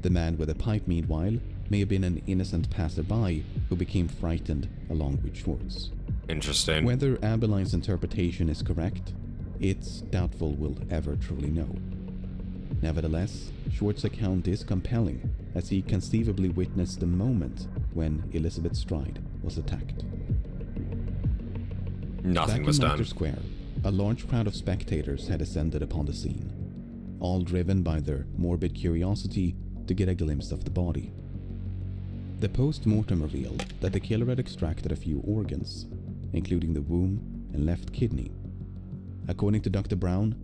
[SPEAKER 3] The man with the pipe, meanwhile, may have been an innocent passerby who became frightened along with Schwartz.
[SPEAKER 1] Interesting.
[SPEAKER 3] Whether Abeline's interpretation is correct, it's doubtful we'll ever truly know. Nevertheless, Schwartz's account is compelling, as he conceivably witnessed the moment when Elizabeth Stride was attacked.
[SPEAKER 1] Nothing
[SPEAKER 3] Back
[SPEAKER 1] was
[SPEAKER 3] in
[SPEAKER 1] done.
[SPEAKER 3] Mitre Square, a large crowd of spectators had assembled upon the scene, all driven by their morbid curiosity to get a glimpse of the body. The post-mortem revealed that the killer had extracted a few organs, including the womb and left kidney. According to Dr. Brown,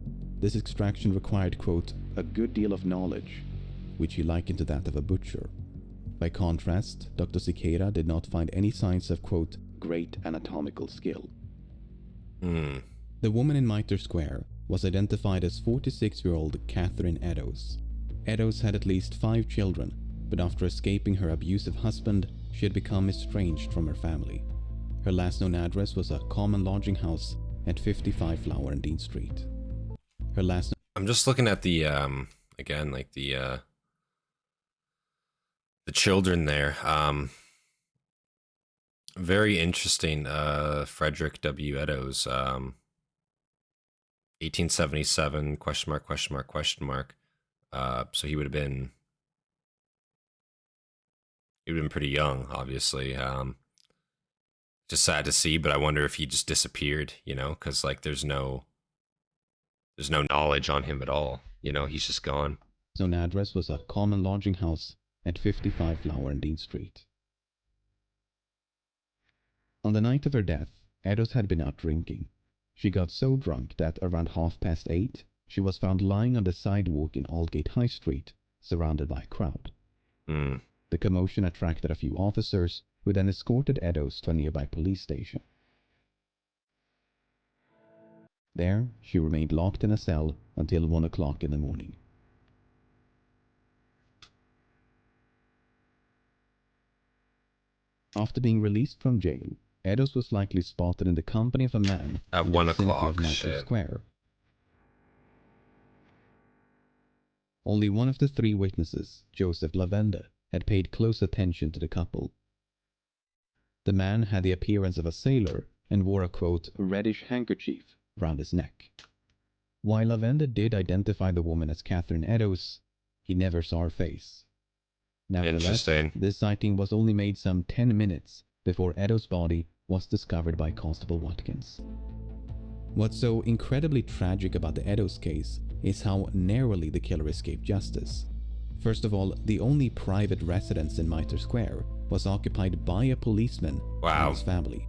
[SPEAKER 3] this extraction required, quote, a good deal of knowledge, which he likened to that of a butcher. By contrast, Dr. Cicada did not find any signs of, quote, great anatomical skill. The woman in Mitre Square was identified as 46-year-old Catherine Eddowes. Eddowes had at least 5 children, but after escaping her abusive husband, she had become estranged from her family. Her last known address was a common lodging house at 55 Flower and Dean Street. Her last...
[SPEAKER 1] I'm just looking at the, again, like the children there. Very interesting. Frederick W. Eddowes, 1877, question mark, question mark, question mark. So he would have been pretty young, obviously. Just sad to see, but I wonder if he just disappeared, because like there's no knowledge on him at all. He's just gone.
[SPEAKER 3] His known address was a common lodging house at 55 Flower and Dean Street. On the night of her death, Eddowes had been out drinking. She got so drunk that around 8:30, she was found lying on the sidewalk in Aldgate High Street, surrounded by a crowd. The commotion attracted a few officers, who then escorted Eddowes to a nearby police station. There, she remained locked in a cell until 1 o'clock in the morning. After being released from jail, Eddowes was likely spotted in the company of a man
[SPEAKER 1] At
[SPEAKER 3] in
[SPEAKER 1] 1
[SPEAKER 3] the vicinity
[SPEAKER 1] o'clock,
[SPEAKER 3] of Mitre
[SPEAKER 1] shit.
[SPEAKER 3] Square. Only one of the 3 witnesses, Joseph Lavender, had paid close attention to the couple. The man had the appearance of a sailor and wore a, quote, reddish handkerchief round his neck. While Lavender did identify the woman as Catherine Eddowes, he never saw her face. Nevertheless,
[SPEAKER 1] Interesting.
[SPEAKER 3] this sighting was only made some 10 minutes before Eddowes' body was discovered by Constable Watkins. What's so incredibly tragic about the Eddowes case is how narrowly the killer escaped justice. First of all, the only private residence in Mitre Square was occupied by a policeman and his family.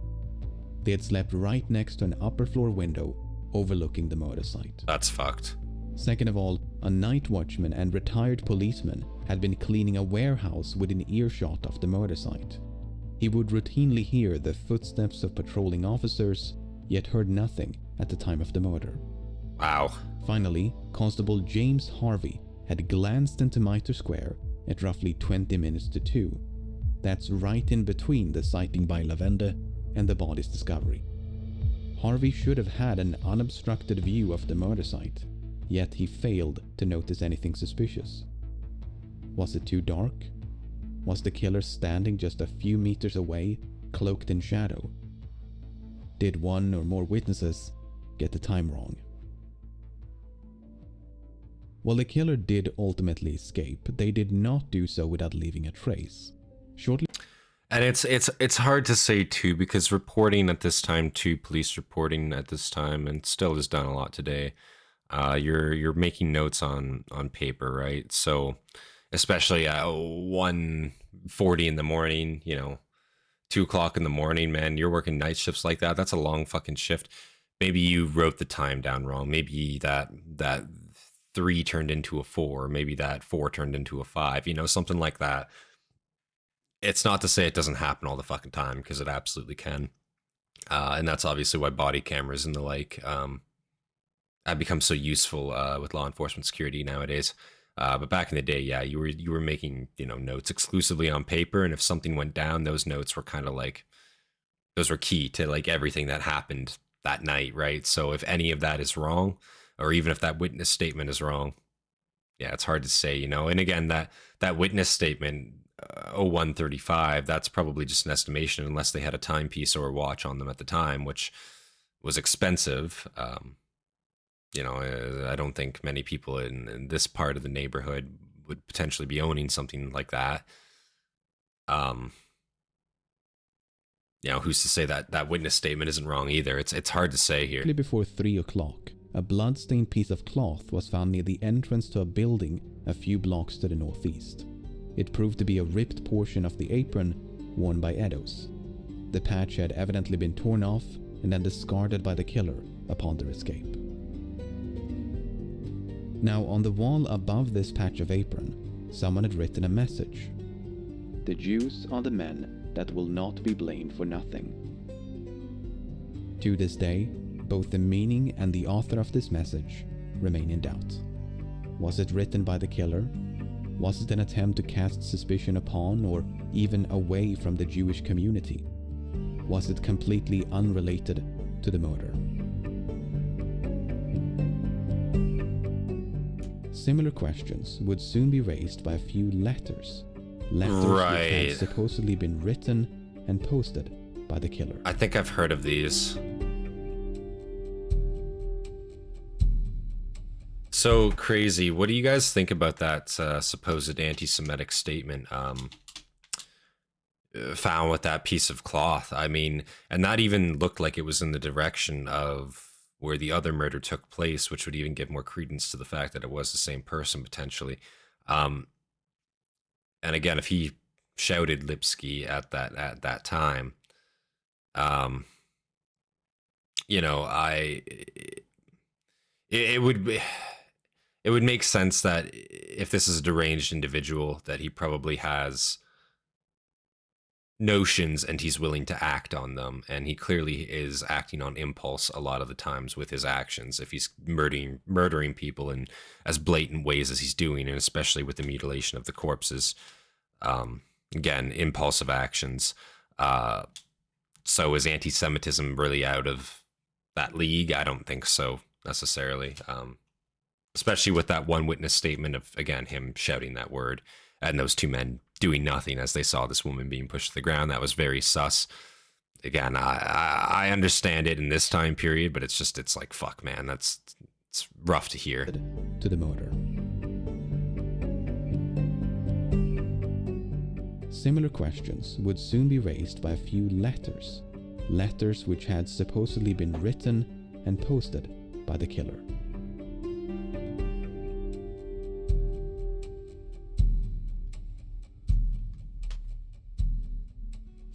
[SPEAKER 3] They had slept right next to an upper floor window overlooking the murder site.
[SPEAKER 1] That's fucked.
[SPEAKER 3] Second of all, a night watchman and retired policeman had been cleaning a warehouse within earshot of the murder site. He would routinely hear the footsteps of patrolling officers, yet heard nothing at the time of the murder.
[SPEAKER 1] Wow.
[SPEAKER 3] Finally, Constable James Harvey had glanced into Mitre Square at roughly 20 minutes to 2. That's right in between the sighting by Lavender and the body's discovery. Harvey should have had an unobstructed view of the murder site, yet he failed to notice anything suspicious. Was it too dark? Was the killer standing just a few meters away, cloaked in shadow? Did one or more witnesses get the time wrong? While the killer did ultimately escape, they did not do so without leaving a trace. Shortly,
[SPEAKER 1] and it's hard to say too, because reporting at this time too, police reporting at this time, and still is done a lot today. You're making notes on paper, right? So especially at 1:40 in the morning, 2 o'clock in the morning, man, you're working night shifts like that. That's a long fucking shift. Maybe you wrote the time down wrong. Maybe that 3 turned into a 4. Maybe that 4 turned into a 5. Something like that. It's not to say it doesn't happen all the fucking time, because it absolutely can. And that's obviously why body cameras and the like have become so useful with law enforcement security nowadays. But back in the day, yeah, you were making notes exclusively on paper, and if something went down, those notes were kind of like, those were key to like everything that happened that night, right? So if any of that is wrong, or even if that witness statement is wrong, yeah, it's hard to say, And again, that witness statement, 01:35, that's probably just an estimation, unless they had a timepiece or a watch on them at the time, which was expensive. I don't think many people in this part of the neighborhood would potentially be owning something like that. Who's to say that witness statement isn't wrong either? It's hard to say here.
[SPEAKER 3] Before 3 o'clock, a blood-stained piece of cloth was found near the entrance to a building a few blocks to the northeast. It proved to be a ripped portion of the apron worn by Eddowes. The patch had evidently been torn off and then discarded by the killer upon their escape. Now, on the wall above this patch of apron, someone had written a message. "The Jews are the men that will not be blamed for nothing." To this day, both the meaning and the author of this message remain in doubt. Was it written by the killer? Was it an attempt to cast suspicion upon or even away from the Jewish community? Was it completely unrelated to the murder? Similar questions would soon be raised by a few letters. Letters which had supposedly been written and posted by the killer.
[SPEAKER 1] I think I've heard of these. So crazy. What do you guys think about that supposed anti-Semitic statement found with that piece of cloth? I mean, and that even looked like it was in the direction of where the other murder took place, which would even give more credence to the fact that it was the same person potentially. And again, if he shouted Lipsky at that time, it would make sense that if this is a deranged individual, that he probably has notions and he's willing to act on them, and he clearly is acting on impulse a lot of the times with his actions if he's murdering people in as blatant ways as he's doing, and especially with the mutilation of the corpses. Again, impulsive actions. So is anti-Semitism really out of that league? I don't think so necessarily, especially with that one witness statement of, again, him shouting that word and those two men doing nothing as they saw this woman being pushed to the ground. That was very sus. Again, I understand it in this time period, but it's like, fuck, man, it's rough to hear.
[SPEAKER 3] To the murder. Similar questions would soon be raised by a few letters. Letters which had supposedly been written and posted by the killer.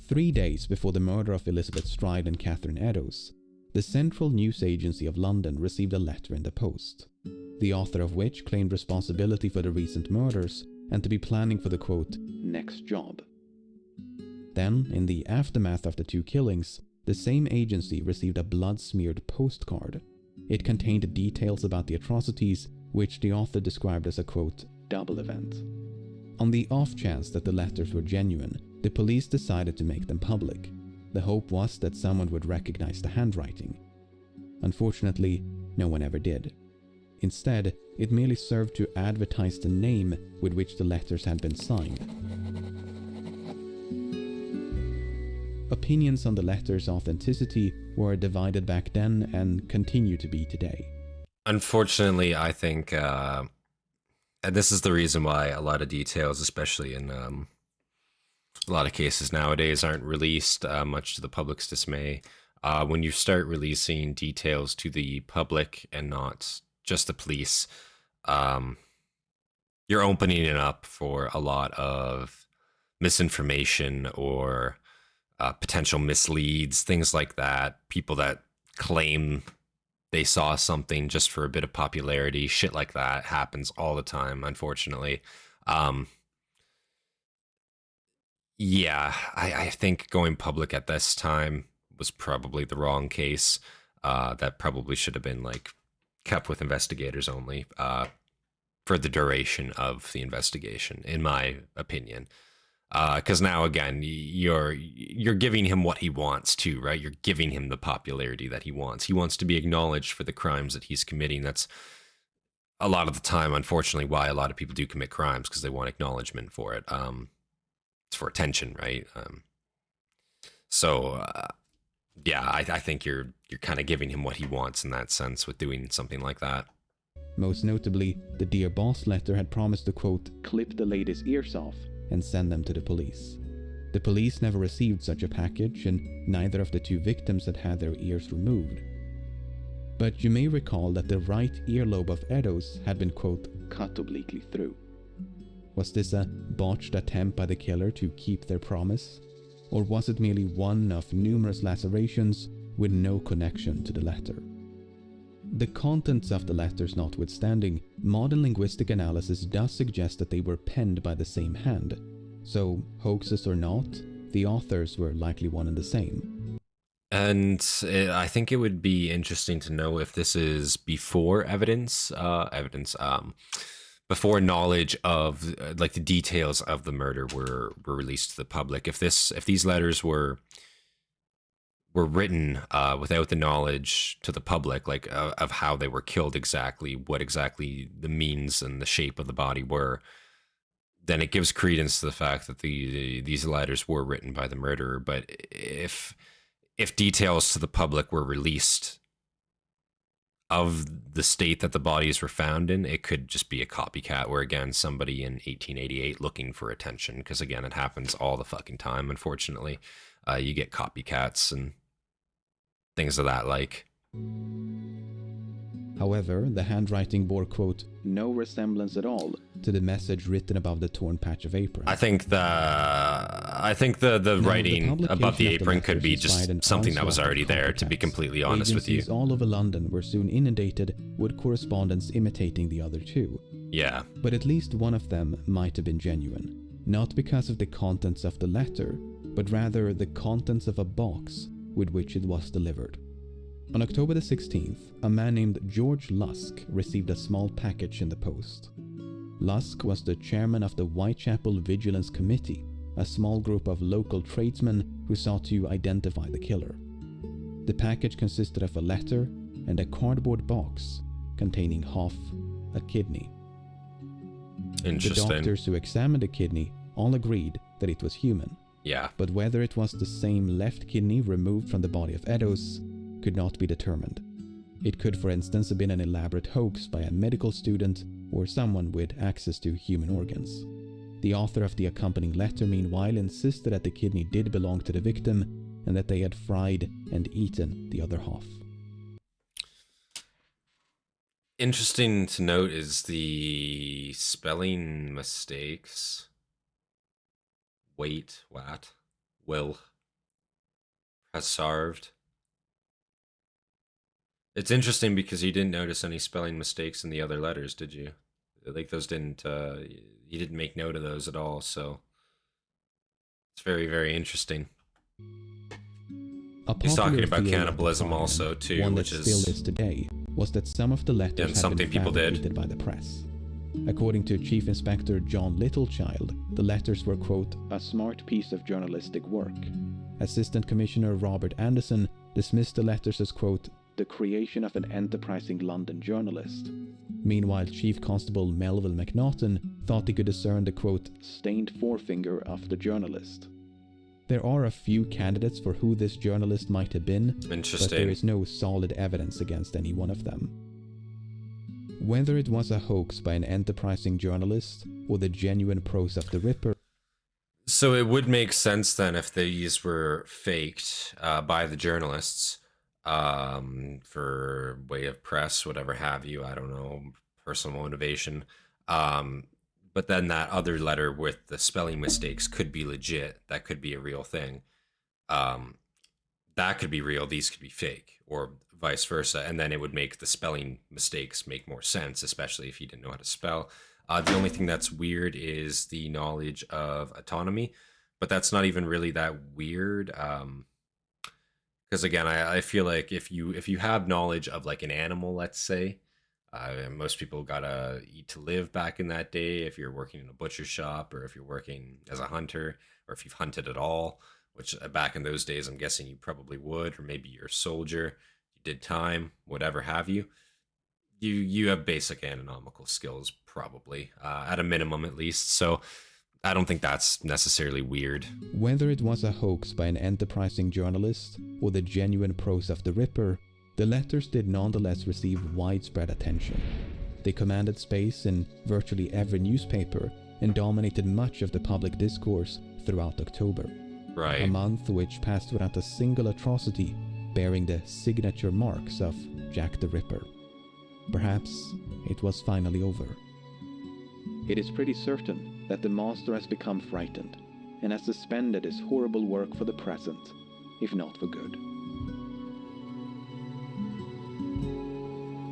[SPEAKER 3] Three days before the murder of Elizabeth Stride and Catherine Eddowes, the Central News Agency of London received a letter in the post, the author of which claimed responsibility for the recent murders and to be planning for the, quote, next job. Then, in the aftermath of the two killings, the same agency received a blood-smeared postcard. It contained details about the atrocities, which the author described as a, quote, double event. On the off chance that the letters were genuine, the police decided to make them public. The hope was that someone would recognize the handwriting, Unfortunately, no one ever did. Instead, it merely served to advertise the name with which the letters had been signed. Opinions on the letters' authenticity were divided back then and continue to be today.
[SPEAKER 1] Unfortunately, I think, and this is the reason why a lot of details, especially in a lot of cases nowadays, aren't released, much to the public's dismay. When you start releasing details to the public and not just the police, you're opening it up for a lot of misinformation or potential misleads, things like that. People that claim they saw something just for a bit of popularity, shit like that happens all the time, unfortunately. Yeah, I think going public at this time was probably the wrong case. That probably should have been like kept with investigators only for the duration of the investigation, in my opinion. Because now again, you're giving him what he wants too, right? You're giving him the popularity that he wants. He wants to be acknowledged for the crimes that he's committing. That's a lot of the time, unfortunately, why a lot of people do commit crimes, because they want acknowledgement for it. It's for attention, right? Yeah, I think you're kind of giving him what he wants in that sense with doing something like that.
[SPEAKER 3] Most notably, the Dear Boss letter had promised to, quote, clip the lady's ears off and send them to the police. The police never received such a package, and neither of the two victims had had their ears removed. But you may recall that the right earlobe of Eddowes had been, quote, cut obliquely through. Was this a botched attempt by the killer to keep their promise? Or was it merely one of numerous lacerations with no connection to the letter? The contents of the letters notwithstanding, modern linguistic analysis does suggest that they were penned by the same hand. So, hoaxes or not, the authors were likely one and the same.
[SPEAKER 1] And I think it would be interesting to know if this is before before knowledge of like the details of the murder were released to the public. If these letters were written without the knowledge to the public, like of how they were killed exactly, what exactly the means and the shape of the body were, then it gives credence to the fact that these letters were written by the murderer. But if details to the public were released of the state that the bodies were found in, it could just be a copycat, or again, somebody in 1888 looking for attention, because again, it happens all the fucking time, unfortunately. You get copycats and things of that like.
[SPEAKER 3] However, the handwriting bore, quote, no resemblance at all to the message written above the torn patch of apron.
[SPEAKER 1] I think the writing above the apron could be just something that was already there, to be completely honest with you.
[SPEAKER 3] Agencies all over London were soon inundated with correspondence imitating the other two.
[SPEAKER 1] Yeah.
[SPEAKER 3] But at least one of them might have been genuine. Not because of the contents of the letter, but rather the contents of a box with which it was delivered. On October the 16th, a man named George Lusk received a small package in the post. Lusk was the chairman of the Whitechapel Vigilance Committee, a small group of local tradesmen who sought to identify the killer. The package consisted of a letter and a cardboard box containing half a kidney.
[SPEAKER 1] Interesting.
[SPEAKER 3] The doctors who examined the kidney all agreed that it was human.
[SPEAKER 1] Yeah.
[SPEAKER 3] But whether it was the same left kidney removed from the body of Eddowes could not be determined. It could, for instance, have been an elaborate hoax by a medical student or someone with access to human organs. The author of the accompanying letter, meanwhile, insisted that the kidney did belong to the victim and that they had fried and eaten the other half.
[SPEAKER 1] Interesting to note is the spelling mistakes. Will, preserved. It's interesting because you didn't notice any spelling mistakes in the other letters, did you? Like those didn't, you didn't make note of those at all, so it's very, very interesting. He's talking about cannibalism also too,
[SPEAKER 3] one
[SPEAKER 1] which
[SPEAKER 3] that
[SPEAKER 1] is
[SPEAKER 3] still is today, was that some of the letters had
[SPEAKER 1] something
[SPEAKER 3] been
[SPEAKER 1] people did
[SPEAKER 3] fabricated by the press. According to Chief Inspector John Littlechild, the letters were, quote, a smart piece of journalistic work. Assistant Commissioner Robert Anderson dismissed the letters as, quote, the creation of an enterprising London journalist. Meanwhile, Chief Constable Melville Macnaghten thought he could discern the quote, stained forefinger of the journalist. There are a few candidates for who this journalist might have been, but there is no solid evidence against any one of them. Whether it was a hoax by an enterprising journalist or the genuine prose of the Ripper.
[SPEAKER 1] So it would make sense then if these were faked by the journalists for way of press, whatever have you, I don't know, personal motivation. But then that other letter with the spelling mistakes could be legit. That could be a real thing. That could be real. These could be fake, or vice versa. And then it would make the spelling mistakes make more sense, especially if you didn't know how to spell. The only thing that's weird is the knowledge of autonomy, but that's not even really that weird. Because again, I feel like if you have knowledge of like an animal, let's say, most people gotta eat to live back in that day. If you're working in a butcher shop, or if you're working as a hunter, or if you've hunted at all, which back in those days, I'm guessing you probably would, or maybe you're a soldier, you did time, whatever have you. You have basic anatomical skills, probably, at a minimum at least. So I don't think that's necessarily weird.
[SPEAKER 3] Whether it was a hoax by an enterprising journalist or the genuine prose of the Ripper, the letters did nonetheless receive widespread attention. They commanded space in virtually every newspaper and dominated much of the public discourse throughout October.
[SPEAKER 1] Right.
[SPEAKER 3] A month which passed without a single atrocity bearing the signature marks of Jack the Ripper. Perhaps it was finally over. It is pretty certain that the master has become frightened and has suspended his horrible work for the present, if not for good.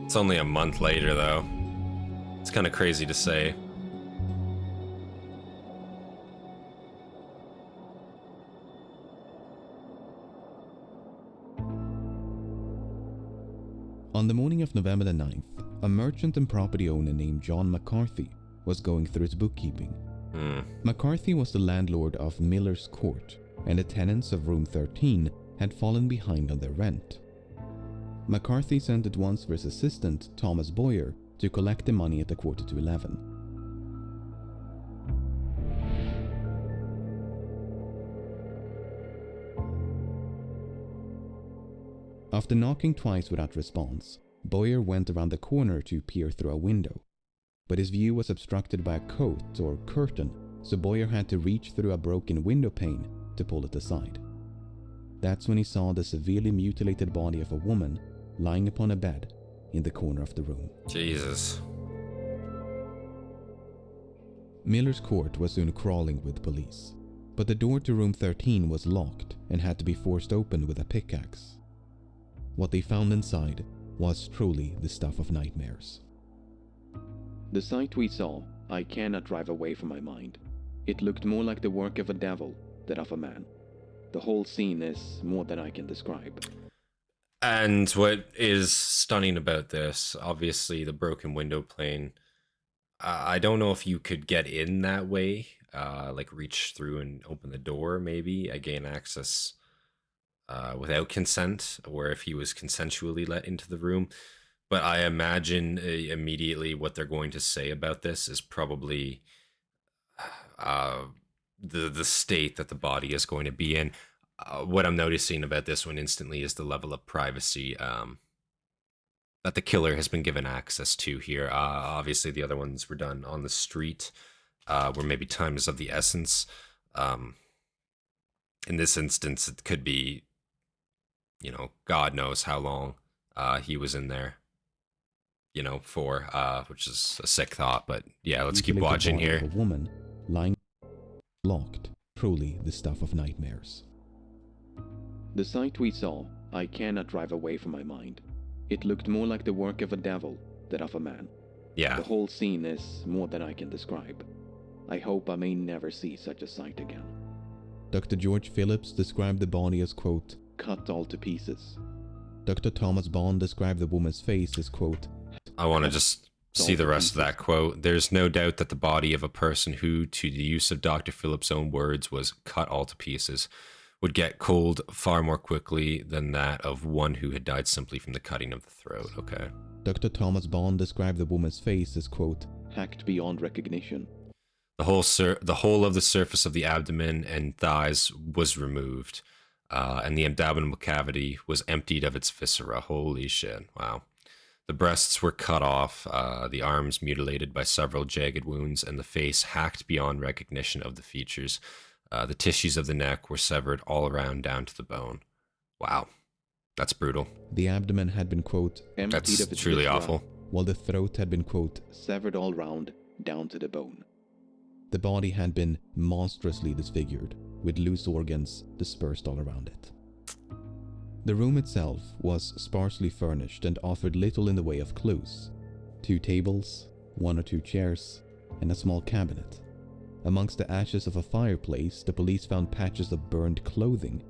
[SPEAKER 1] It's only a month later, though. It's kind of crazy to say.
[SPEAKER 3] On the morning of November the 9th, a merchant and property owner named John McCarthy was going through his bookkeeping. McCarthy was the landlord of Miller's Court, and the tenants of room 13 had fallen behind on their rent. McCarthy sent at once for his assistant, Thomas Boyer, to collect the money at 11:15. After knocking twice without response, Boyer went around the corner to peer through a window, but his view was obstructed by a coat or curtain, so Boyer had to reach through a broken window pane to pull it aside. That's when he saw the severely mutilated body of a woman lying upon a bed in the corner of the room.
[SPEAKER 1] Jesus.
[SPEAKER 3] Miller's Court was soon crawling with police, but the door to room 13 was locked and had to be forced open with a pickaxe. What they found inside was truly the stuff of nightmares. The sight we saw, I cannot drive away from my mind. It looked more like the work of a devil than of a man. The whole scene is more than I can describe.
[SPEAKER 1] And what is stunning about this, obviously the broken window pane, I don't know if you could get in that way, like reach through and open the door, maybe, gain access without consent, or if he was consensually let into the room. But I imagine immediately what they're going to say about this is probably the state that the body is going to be in. What I'm noticing about this one instantly is the level of privacy that the killer has been given access to here. Obviously, the other ones were done on the street, where maybe time is of the essence. In this instance, it could be, God knows how long he was in there, for, which is a sick thought. But yeah, let's keep watching here.
[SPEAKER 3] A woman lying locked, truly the stuff of nightmares. The sight we saw, I cannot drive away from my mind. It looked more like the work of a devil than of a man.
[SPEAKER 1] Yeah.
[SPEAKER 3] The whole scene is more than I can describe. I hope I may never see such a sight again. Dr. George Phillips described the body as, quote, cut all to pieces. Dr. Thomas Bond described the woman's face as, quote,
[SPEAKER 1] I want to just see the rest of that quote. There's no doubt that the body of a person who, to the use of Dr. Phillips' own words, was cut all to pieces, would get cold far more quickly than that of one who had died simply from the cutting of the throat. Okay.
[SPEAKER 3] Dr. Thomas Bond described the woman's face as, quote, hacked beyond recognition.
[SPEAKER 1] The whole of the surface of the abdomen and thighs was removed, and the abdominal cavity was emptied of its viscera. Holy shit. Wow. The breasts were cut off, the arms mutilated by several jagged wounds, and the face hacked beyond recognition of the features. The tissues of the neck were severed all around down to the bone. Wow. That's brutal.
[SPEAKER 3] The abdomen had been, quote, emptied
[SPEAKER 1] That's
[SPEAKER 3] of its
[SPEAKER 1] truly
[SPEAKER 3] viscera,
[SPEAKER 1] awful.
[SPEAKER 3] while the throat had been, quote, severed all round down to the bone. The body had been monstrously disfigured, with loose organs dispersed all around it. The room itself was sparsely furnished and offered little in the way of clues. 2 tables, 1 or 2 chairs, and a small cabinet. Amongst the ashes of a fireplace, the police found patches of burned clothing.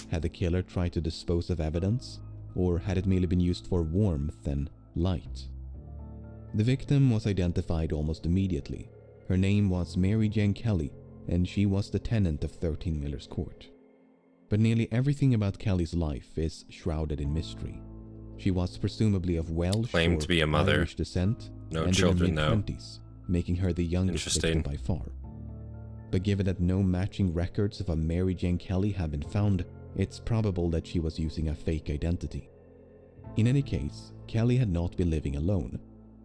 [SPEAKER 3] Had the killer tried to dispose of evidence, or had it merely been used for warmth and light? The victim was identified almost immediately. Her name was Mary Jane Kelly, and she was the tenant of 13 Miller's Court. But nearly everything about Kelly's life is shrouded in mystery. She was presumably of Welsh
[SPEAKER 1] Claimed to be a mother.
[SPEAKER 3] Irish descent,
[SPEAKER 1] No
[SPEAKER 3] and
[SPEAKER 1] children,
[SPEAKER 3] in her
[SPEAKER 1] though.
[SPEAKER 3] mid-20s, making her the youngest victim by far. But given that no matching records of a Mary Jane Kelly have been found, it's probable that she was using a fake identity. In any case, Kelly had not been living alone.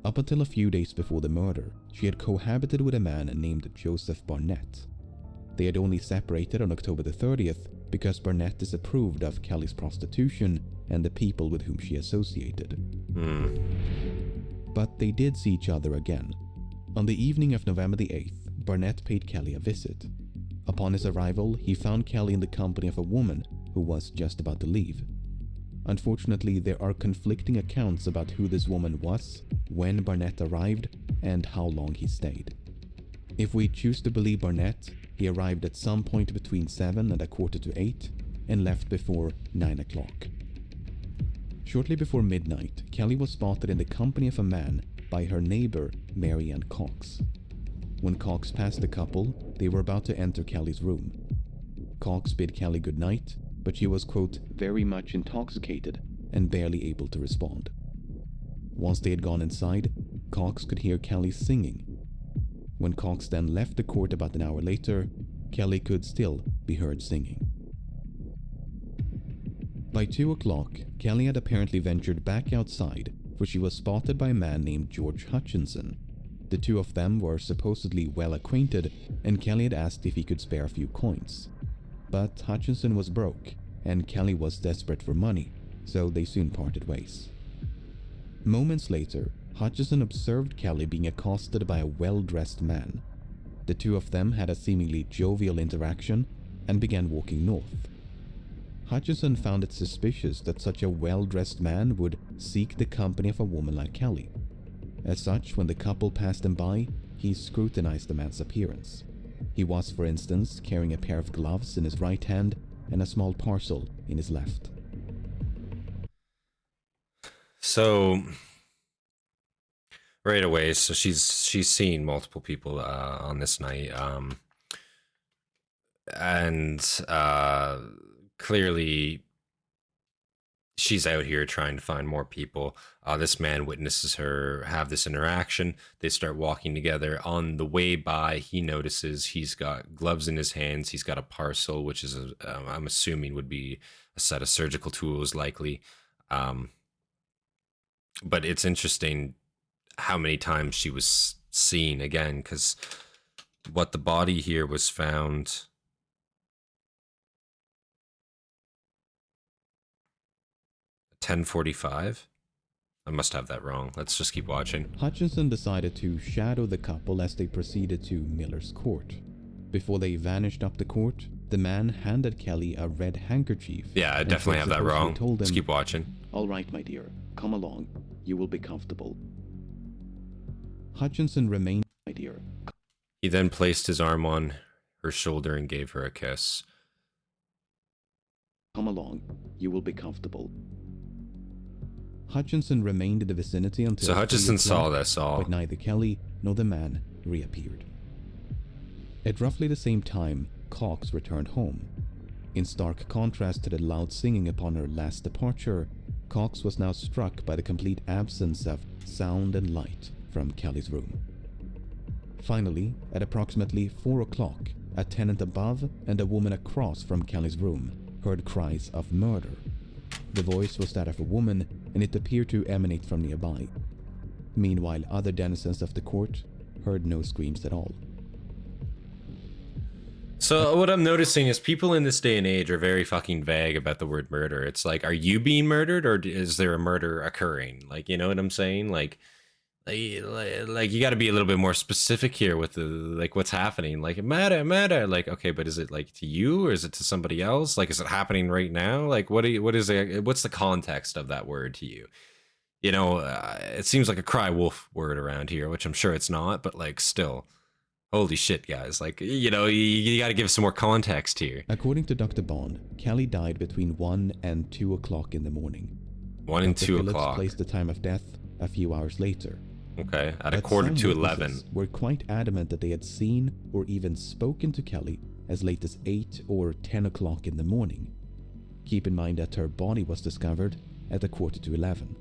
[SPEAKER 3] Up until a few days before the murder, she had cohabited with a man named Joseph Barnett. They had only separated on October the 30th because Barnett disapproved of Kelly's prostitution and the people with whom she associated. But they did see each other again. On the evening of November the 8th, Barnett paid Kelly a visit. Upon his arrival, he found Kelly in the company of a woman who was just about to leave. Unfortunately, there are conflicting accounts about who this woman was, when Barnett arrived, and how long he stayed. If we choose to believe Barnett, he arrived at some point between 7 and 7:45 and left before 9 o'clock. Shortly before midnight, Kelly was spotted in the company of a man by her neighbor, Mary Ann Cox. When Cox passed the couple, they were about to enter Kelly's room. Cox bid Kelly good night, but she was, quote, very much intoxicated and barely able to respond. Once they had gone inside, Cox could hear Kelly singing. When Cox then left the court about an hour later, Kelly could still be heard singing. By 2 o'clock, Kelly had apparently ventured back outside, for she was spotted by a man named George Hutchinson. The two of them were supposedly well acquainted, and Kelly had asked if he could spare a few coins. But Hutchinson was broke, and Kelly was desperate for money, so they soon parted ways. Moments later, Hutchinson observed Kelly being accosted by a well-dressed man. The two of them had a seemingly jovial interaction and began walking north. Hutchinson found it suspicious that such a well-dressed man would seek the company of a woman like Kelly. As such, when the couple passed him by, he scrutinized the man's appearance. He was, for instance, carrying a pair of gloves in his right hand and a small parcel in his left.
[SPEAKER 1] So right away, so she's seen multiple people on this night, and clearly she's out here trying to find more people. This man witnesses her have this interaction. They start walking together. On the way by, he notices he's got gloves in his hands. He's got a parcel, which is, I'm assuming, would be a set of surgical tools, likely. But it's interesting how many times she was seen again, because what the body here was found... (10:45). I must have that wrong. Let's just keep watching.
[SPEAKER 3] Hutchinson decided to shadow the couple as they proceeded to Miller's Court. Before they vanished up the court, the man handed Kelly a red handkerchief.
[SPEAKER 1] Yeah, I definitely have that wrong.
[SPEAKER 3] Told him,
[SPEAKER 1] let's keep watching.
[SPEAKER 3] "All right, my dear, come along. You will be comfortable." Hutchinson remained, "My dear."
[SPEAKER 1] He then placed his arm on her shoulder and gave her a kiss.
[SPEAKER 3] "Come along. You will be comfortable." Hutchinson remained in the vicinity until...
[SPEAKER 1] So Hutchinson saw this all.
[SPEAKER 3] But neither Kelly nor the man reappeared. At roughly the same time, Cox returned home. In stark contrast to the loud singing upon her last departure, Cox was now struck by the complete absence of sound and light from Kelly's room. Finally, at approximately 4 o'clock, a tenant above and a woman across from Kelly's room heard cries of murder. The voice was that of a woman, and it appeared to emanate from nearby. Meanwhile, other denizens of the court heard no screams at all.
[SPEAKER 1] So what I'm noticing is people in this day and age are very fucking vague about the word murder. It's like, are you being murdered, or is there a murder occurring? Like, you know what I'm saying? Like you got to be a little bit more specific here with the, like, what's happening. Like, matter. Like, okay, but is it like to you, or is it to somebody else? Like, is it happening right now? Like, what's the context of that word to you? You know, it seems like a cry wolf word around here, which I'm sure it's not, but like, still, holy shit, guys. Like, you know, you got to give some more context here.
[SPEAKER 3] According to Dr. Bond, Kelly died between 1 and 2 o'clock in the morning.
[SPEAKER 1] 1 and 2
[SPEAKER 3] Phillips
[SPEAKER 1] o'clock.
[SPEAKER 3] placed the time of death a few hours later.
[SPEAKER 1] Okay, at
[SPEAKER 3] But
[SPEAKER 1] 11:45.
[SPEAKER 3] Were quite adamant that they had seen or even spoken to Kelly as late as 8 or 10 o'clock in the morning. Keep in mind that her body was discovered at 11:15.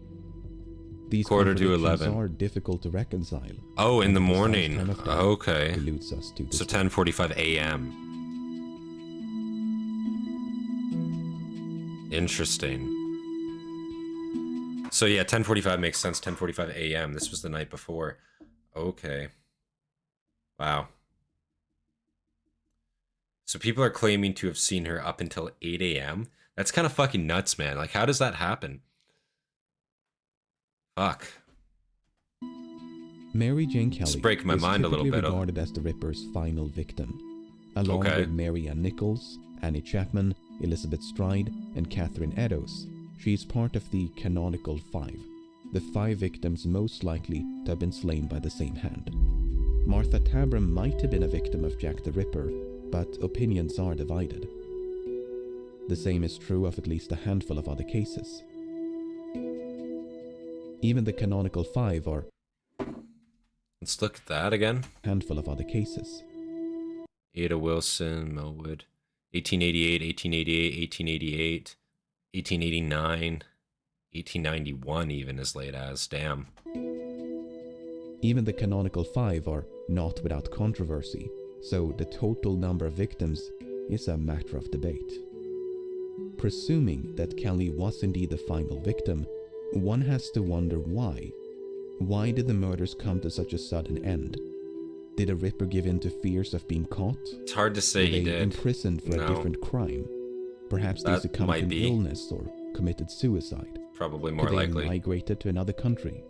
[SPEAKER 3] These contradictions are difficult to reconcile.
[SPEAKER 1] Oh, in the morning.
[SPEAKER 3] Time of death
[SPEAKER 1] Okay.
[SPEAKER 3] eludes us to this
[SPEAKER 1] So
[SPEAKER 3] day.
[SPEAKER 1] 10:45 a.m. Interesting. So yeah, 10:45 makes sense. 10:45 a.m. This was the night before. Okay. Wow. So people are claiming to have seen her up until 8 a.m. That's kind of fucking nuts, man. Like, how does that happen? Fuck.
[SPEAKER 3] Mary Jane Kelly
[SPEAKER 1] It's breaking my
[SPEAKER 3] is
[SPEAKER 1] mind a little
[SPEAKER 3] typically
[SPEAKER 1] bit.
[SPEAKER 3] regarded as the Ripper's final victim, along
[SPEAKER 1] Okay.
[SPEAKER 3] with Mary Ann Nichols, Annie Chapman, Elizabeth Stride, and Catherine Eddowes. She is part of the canonical 5, the 5 victims most likely to have been slain by the same hand. Martha Tabram might have been a victim of Jack the Ripper, but opinions are divided. The same is true of at least a handful of other cases. Even the canonical 5 are
[SPEAKER 1] Let's look at that again.
[SPEAKER 3] a handful of other cases.
[SPEAKER 1] Ada Wilson, Melwood, 1888, 1888, 1888, 1889, 1891 even as late as, damn.
[SPEAKER 3] Even the canonical 5 are not without controversy, so the total number of victims is a matter of debate. Presuming that Kelly was indeed the final victim, one has to wonder why. Why did the murders come to such a sudden end? Did a Ripper give in to fears of being caught?
[SPEAKER 1] It's hard to say
[SPEAKER 3] Were
[SPEAKER 1] he
[SPEAKER 3] they
[SPEAKER 1] did.
[SPEAKER 3] imprisoned for
[SPEAKER 1] No.
[SPEAKER 3] a different crime? Perhaps they
[SPEAKER 1] That
[SPEAKER 3] succumbed
[SPEAKER 1] might
[SPEAKER 3] to
[SPEAKER 1] be.
[SPEAKER 3] illness or committed suicide.
[SPEAKER 1] Probably more
[SPEAKER 3] Could they
[SPEAKER 1] likely.
[SPEAKER 3] migrated to another country?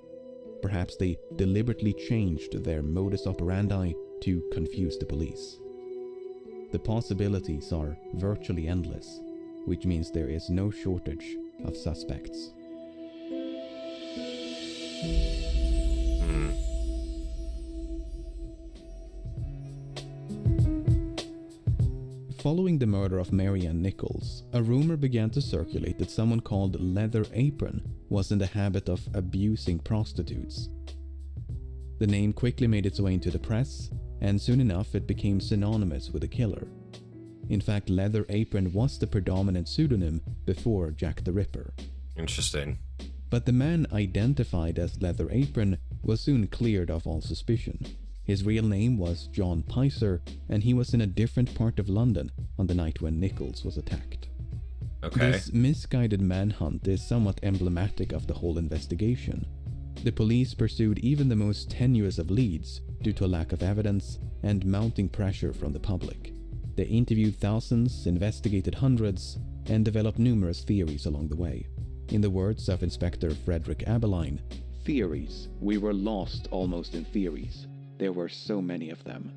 [SPEAKER 3] Perhaps they deliberately changed their modus operandi to confuse the police. The possibilities are virtually endless, which means there is no shortage of suspects.
[SPEAKER 1] Hmm.
[SPEAKER 3] Following the murder of Mary Ann Nichols, a rumor began to circulate that someone called Leather Apron was in the habit of abusing prostitutes. The name quickly made its way into the press, and soon enough it became synonymous with the killer. In fact, Leather Apron was the predominant pseudonym before Jack the Ripper.
[SPEAKER 1] Interesting.
[SPEAKER 3] But the man identified as Leather Apron was soon cleared of all suspicion. His real name was John Pyth, and he was in a different part of London on the night when Nichols was attacked.
[SPEAKER 1] Okay.
[SPEAKER 3] This misguided manhunt is somewhat emblematic of the whole investigation. The police pursued even the most tenuous of leads due to a lack of evidence and mounting pressure from the public. They interviewed thousands, investigated hundreds, and developed numerous theories along the way. In the words of Inspector Frederick Abeline, "Theories. We were lost almost in theories. There were so many of them."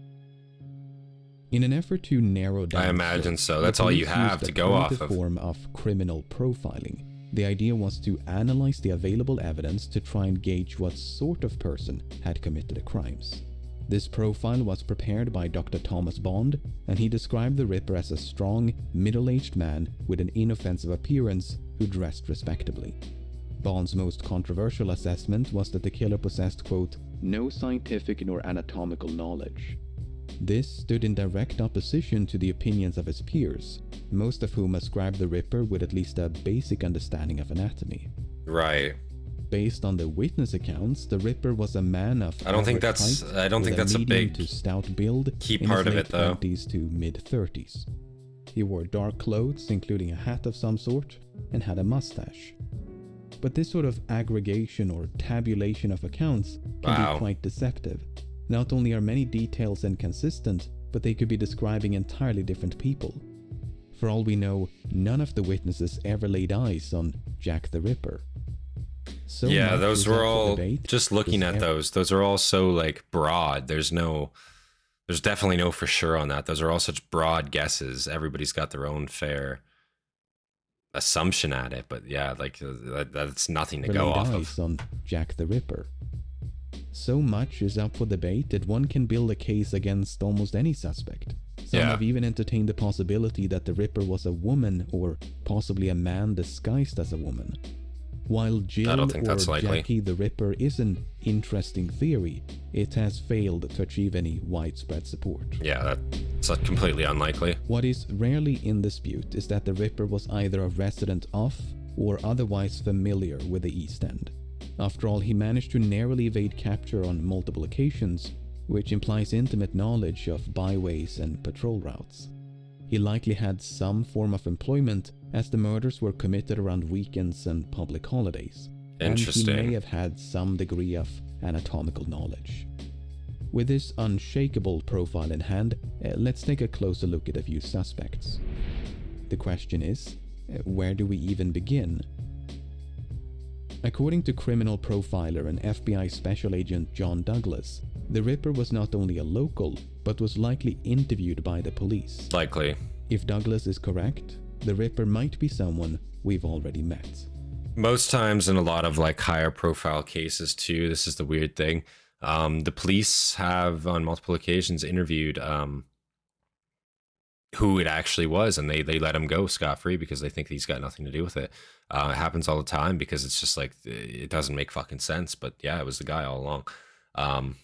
[SPEAKER 3] In an effort to narrow down,
[SPEAKER 1] I imagine so. That's
[SPEAKER 3] the
[SPEAKER 1] all you
[SPEAKER 3] police
[SPEAKER 1] have
[SPEAKER 3] used
[SPEAKER 1] to
[SPEAKER 3] a
[SPEAKER 1] go off
[SPEAKER 3] primitive
[SPEAKER 1] of.
[SPEAKER 3] form of criminal profiling. The idea was to analyze the available evidence to try and gauge what sort of person had committed the crimes. This profile was prepared by Dr. Thomas Bond, and he described the Ripper as a strong, middle-aged man with an inoffensive appearance who dressed respectably. Bond's most controversial assessment was that the killer possessed, quote, "no scientific nor anatomical knowledge." This stood in direct opposition to the opinions of his peers, most of whom ascribed the Ripper with at least a basic understanding of anatomy.
[SPEAKER 1] Right.
[SPEAKER 3] Based on the witness accounts, the Ripper was a man of
[SPEAKER 1] I don't think
[SPEAKER 3] average
[SPEAKER 1] that's
[SPEAKER 3] height,
[SPEAKER 1] I don't
[SPEAKER 3] with
[SPEAKER 1] think that's a
[SPEAKER 3] medium
[SPEAKER 1] big
[SPEAKER 3] to stout build
[SPEAKER 1] key
[SPEAKER 3] in
[SPEAKER 1] part
[SPEAKER 3] his
[SPEAKER 1] of it,
[SPEAKER 3] late
[SPEAKER 1] though.
[SPEAKER 3] 20s to mid-30s. He wore dark clothes, including a hat of some sort, and had a mustache. But this sort of aggregation or tabulation of accounts can
[SPEAKER 1] Wow.
[SPEAKER 3] be quite deceptive. Not only are many details inconsistent, but they could be describing entirely different people. For all we know, none of the witnesses ever laid eyes on Jack the Ripper. So
[SPEAKER 1] Yeah,
[SPEAKER 3] much
[SPEAKER 1] those
[SPEAKER 3] is
[SPEAKER 1] were
[SPEAKER 3] up for
[SPEAKER 1] all,
[SPEAKER 3] debate.
[SPEAKER 1] just looking
[SPEAKER 3] Does
[SPEAKER 1] at those are all so like broad. There's definitely no for sure on that. Those are all such broad guesses. Everybody's got their own fair assumption at it, but yeah, like that's nothing to go
[SPEAKER 3] laid
[SPEAKER 1] off
[SPEAKER 3] eyes
[SPEAKER 1] of.
[SPEAKER 3] on Jack the Ripper. So much is up for debate that one can build a case against almost any suspect. Some
[SPEAKER 1] Yeah.
[SPEAKER 3] have even entertained the possibility that the Ripper was a woman or possibly a man disguised as a woman. While Jill
[SPEAKER 1] I don't think
[SPEAKER 3] or
[SPEAKER 1] that's likely.
[SPEAKER 3] Jackie the Ripper is an interesting theory, it has failed to achieve any widespread support.
[SPEAKER 1] Yeah, that's completely unlikely.
[SPEAKER 3] What is rarely in dispute is that the Ripper was either a resident of or otherwise familiar with the East End. After all, he managed to narrowly evade capture on multiple occasions, which implies intimate knowledge of byways and patrol routes. He likely had some form of employment, as the murders were committed around weekends and public holidays.
[SPEAKER 1] Interesting.
[SPEAKER 3] And he may have had some degree of anatomical knowledge. With this unshakable profile in hand, let's take a closer look at a few suspects. The question is, where do we even begin? According to criminal profiler and FBI Special Agent John Douglas, the Ripper was not only a local, but was likely interviewed by the police.
[SPEAKER 1] Likely.
[SPEAKER 3] If Douglas is correct, the Ripper might be someone we've already met.
[SPEAKER 1] Most times in a lot of like higher profile cases too, this is the weird thing. The police have on multiple occasions interviewed who it actually was, and they let him go scot-free because they think he's got nothing to do with it. It happens all the time because it's just like, it doesn't make fucking sense, but yeah, it was the guy all along.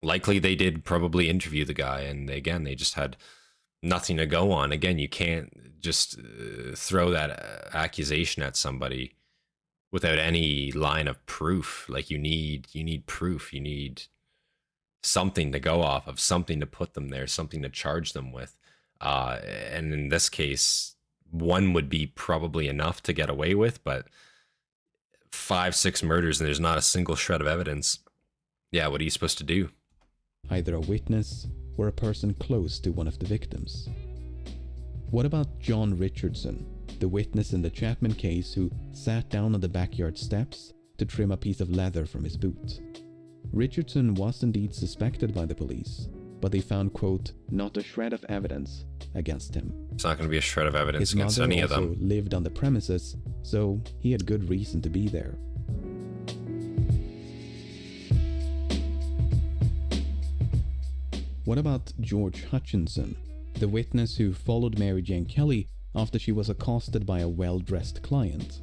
[SPEAKER 1] Likely they did probably interview the guy, and again, they just had nothing to go on. Again, you can't just throw that accusation at somebody without any line of proof. Like you need proof. You need something to go off of, something to put them there, something to charge them with. And in this case, one would be probably enough to get away with, but 5-6 murders and there's not a single shred of evidence. Yeah, what are you supposed to do?
[SPEAKER 3] Either a witness or a person close to one of the victims. What about John Richardson, the witness in the Chapman case who sat down on the backyard steps to trim a piece of leather from his boot? Richardson was indeed suspected by the police, but they found, quote, not a shred of evidence against him.
[SPEAKER 1] It's not going to be a shred of evidence
[SPEAKER 3] His
[SPEAKER 1] against
[SPEAKER 3] mother
[SPEAKER 1] any of
[SPEAKER 3] also
[SPEAKER 1] them.
[SPEAKER 3] lived on the premises, so he had good reason to be there. What about George Hutchinson, the witness who followed Mary Jane Kelly after she was accosted by a well-dressed client?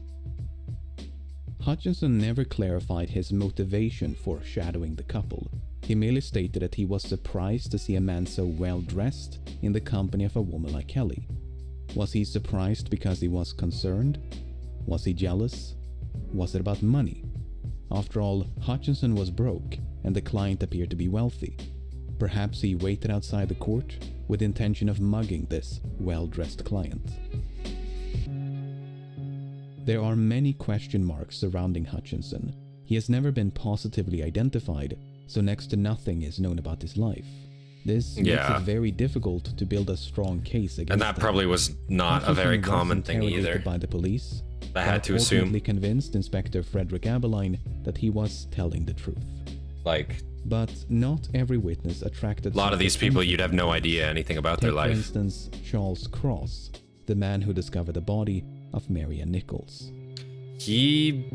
[SPEAKER 3] Hutchinson never clarified his motivation for shadowing the couple. He merely stated that he was surprised to see a man so well-dressed in the company of a woman like Kelly. Was he surprised because he was concerned? Was he jealous? Was it about money? After all, Hutchinson was broke and the client appeared to be wealthy. Perhaps he waited outside the court with the intention of mugging this well-dressed client. There are many question marks surrounding Hutchinson. He has never been positively identified, so next to nothing is known about his life. This makes it very difficult to build a strong case against him.
[SPEAKER 1] And that probably was not a very common thing either.
[SPEAKER 3] By the police,
[SPEAKER 1] I had to assume.
[SPEAKER 3] Ultimately convinced Inspector Frederick Aberline that he was telling the truth.
[SPEAKER 1] Like,
[SPEAKER 3] but not every witness attracted.
[SPEAKER 1] a lot of these people, you'd have no idea anything about their life.
[SPEAKER 3] For instance, Charles Cross, the man who discovered the body of Marian Nichols.
[SPEAKER 1] He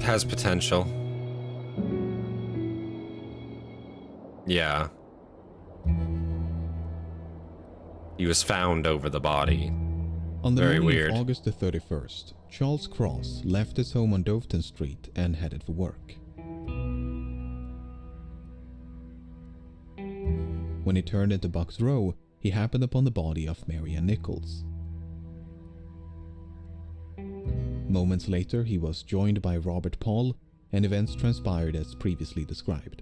[SPEAKER 1] has potential. Yeah. He was found over the body.
[SPEAKER 3] On the
[SPEAKER 1] Very
[SPEAKER 3] morning
[SPEAKER 1] weird.
[SPEAKER 3] of August the 31st, Charles Cross left his home on Doveton Street and headed for work. When he turned into Bucks Row, he happened upon the body of Mary Ann Nichols. Moments later, he was joined by Robert Paul, and events transpired as previously described.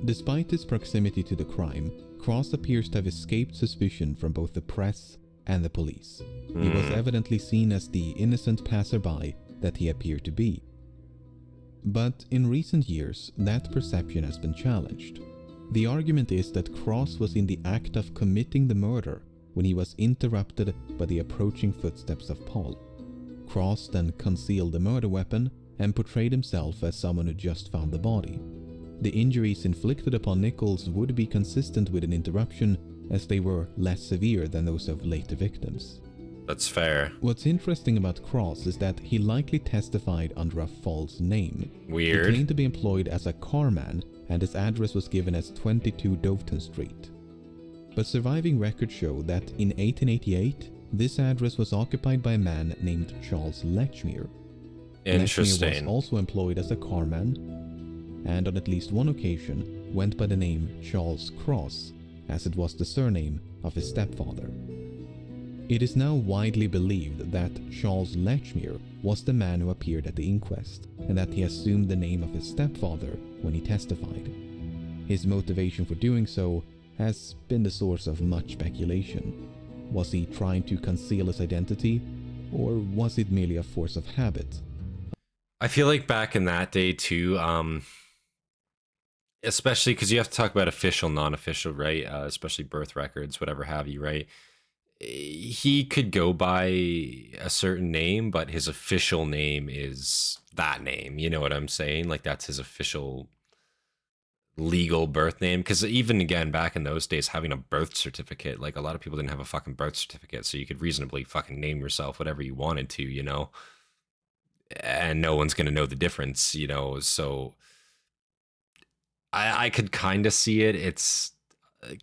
[SPEAKER 3] Despite his proximity to the crime, Cross appears to have escaped suspicion from both the press and the police. He was evidently seen as the innocent passerby that he appeared to be. But in recent years, that perception has been challenged. The argument is that Cross was in the act of committing the murder when he was interrupted by the approaching footsteps of Paul. Cross then concealed the murder weapon and portrayed himself as someone who just found the body. The injuries inflicted upon Nichols would be consistent with an interruption, as they were less severe than those of later victims.
[SPEAKER 1] That's fair.
[SPEAKER 3] What's interesting about Cross is that he likely testified under a false name.
[SPEAKER 1] Weird.
[SPEAKER 3] He claimed to be employed as a carman, and his address was given as 22 Doveton Street. But surviving records show that in 1888, this address was occupied by a man named Charles Lechmere.
[SPEAKER 1] Interesting.
[SPEAKER 3] Lechmere was also employed as a carman, and on at least one occasion went by the name Charles Cross, as it was the surname of his stepfather. It is now widely believed that Charles Lechmere was the man who appeared at the inquest, and that he assumed the name of his stepfather when he testified. His motivation for doing so has been the source of much speculation. Was he trying to conceal his identity, or was it merely a force of habit?
[SPEAKER 1] I feel like back in that day too, especially because you have to talk about official, non-official, right? Especially birth records, whatever have you, right? He could go by a certain name, but his official name is that name. You know what I'm saying? Like, that's his official legal birth name. Because even, again, back in those days, having a birth certificate, like, a lot of people didn't have a fucking birth certificate, so you could reasonably fucking name yourself whatever you wanted to, you know? And no one's going to know the difference, you know? So I could kind of see it. It's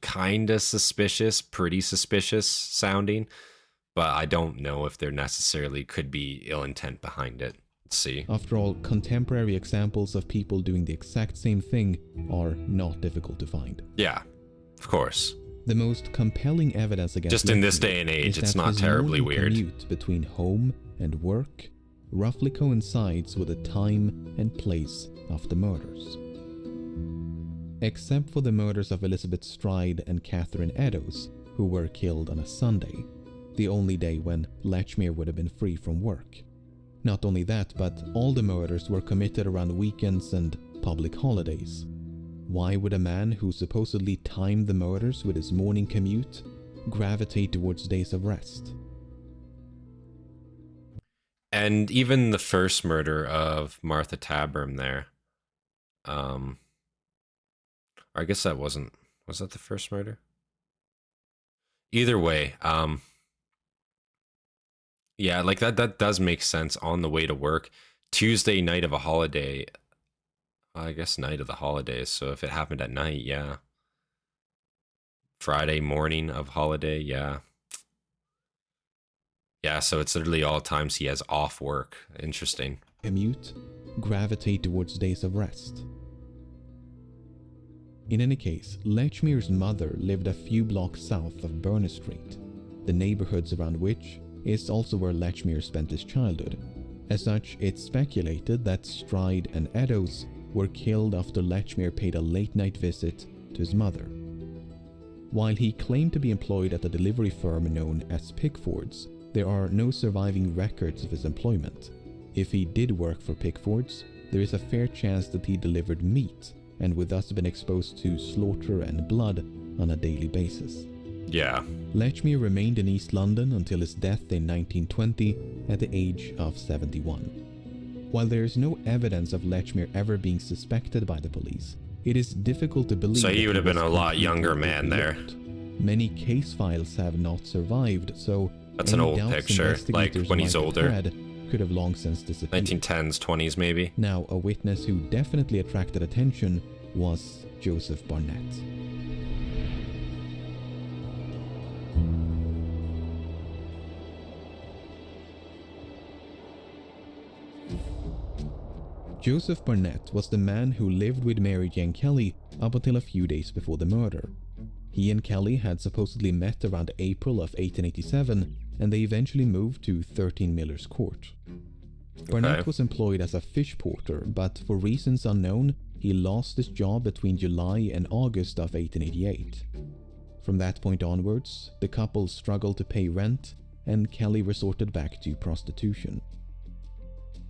[SPEAKER 1] kind of suspicious, pretty suspicious sounding, but I don't know if there necessarily could be ill intent behind it. Let's see.
[SPEAKER 3] After all, contemporary examples of people doing the exact same thing are not difficult to find.
[SPEAKER 1] Yeah, of course.
[SPEAKER 3] The most compelling evidence against
[SPEAKER 1] just in this day and age, it's not terribly weird.
[SPEAKER 3] The commute between home and work roughly coincides with the time and place of the murders. Except for the murders of Elizabeth Stride and Catherine Eddowes, who were killed on a Sunday, the only day when Lechmere would have been free from work. Not only that, but all the murders were committed around weekends and public holidays. Why would a man who supposedly timed the murders with his morning commute gravitate towards days of rest?
[SPEAKER 1] And even the first murder of Martha Taberm there, I guess that was that the first murder? Either way, yeah, like that does make sense. On the way to work, Tuesday night of a holiday, I guess night of the holidays, so if it happened at night, yeah. Friday morning of holiday, yeah. Yeah, so it's literally all times he has off work. Interesting.
[SPEAKER 3] Commute, gravitate towards days of rest. In any case, Lechmere's mother lived a few blocks south of Berners Street, the neighborhoods around which is also where Lechmere spent his childhood. As such, it's speculated that Stride and Eddowes were killed after Lechmere paid a late-night visit to his mother. While he claimed to be employed at a delivery firm known as Pickford's, there are no surviving records of his employment. If he did work for Pickford's, there is a fair chance that he delivered meat and would thus have been exposed to slaughter and blood on a daily basis.
[SPEAKER 1] Yeah.
[SPEAKER 3] Lechmere remained in East London until his death in 1920 at the age of 71. While there is no evidence of Lechmere ever being suspected by the police, it is difficult to believe.
[SPEAKER 1] So he would have been a lot younger man there.
[SPEAKER 3] Many case files have not survived, so
[SPEAKER 1] that's an old picture, like when he's older.
[SPEAKER 3] Could have long since disappeared.
[SPEAKER 1] 1910s, 20s maybe.
[SPEAKER 3] Now, a witness who definitely attracted attention was Joseph Barnett. Joseph Barnett was the man who lived with Mary Jane Kelly up until a few days before the murder. He and Kelly had supposedly met around April of 1887, and they eventually moved to 13 Miller's Court. Barnett was employed as a fish porter, but for reasons unknown, he lost his job between July and August of 1888. From that point onwards, the couple struggled to pay rent, and Kelly resorted back to prostitution.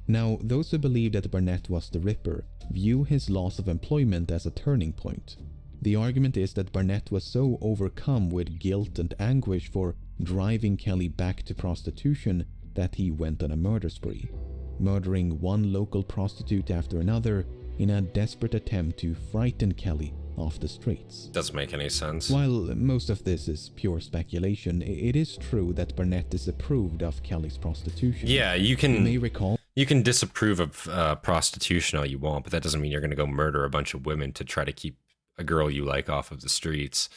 [SPEAKER 3] Now, those who believe that Barnett was the Ripper view his loss of employment as a turning point. The argument is that Barnett was so overcome with guilt and anguish for driving Kelly back to prostitution that he went on a murder spree, murdering one local prostitute after another in a desperate attempt to frighten Kelly off the streets.
[SPEAKER 1] Doesn't make any sense.
[SPEAKER 3] While most of this is pure speculation, it is true that Barnett disapproved of Kelly's prostitution.
[SPEAKER 1] Yeah, you
[SPEAKER 3] may recall.
[SPEAKER 1] You can disapprove of prostitution all you want, but that doesn't mean you're going to go murder a bunch of women to try to keep a girl you like off of the streets.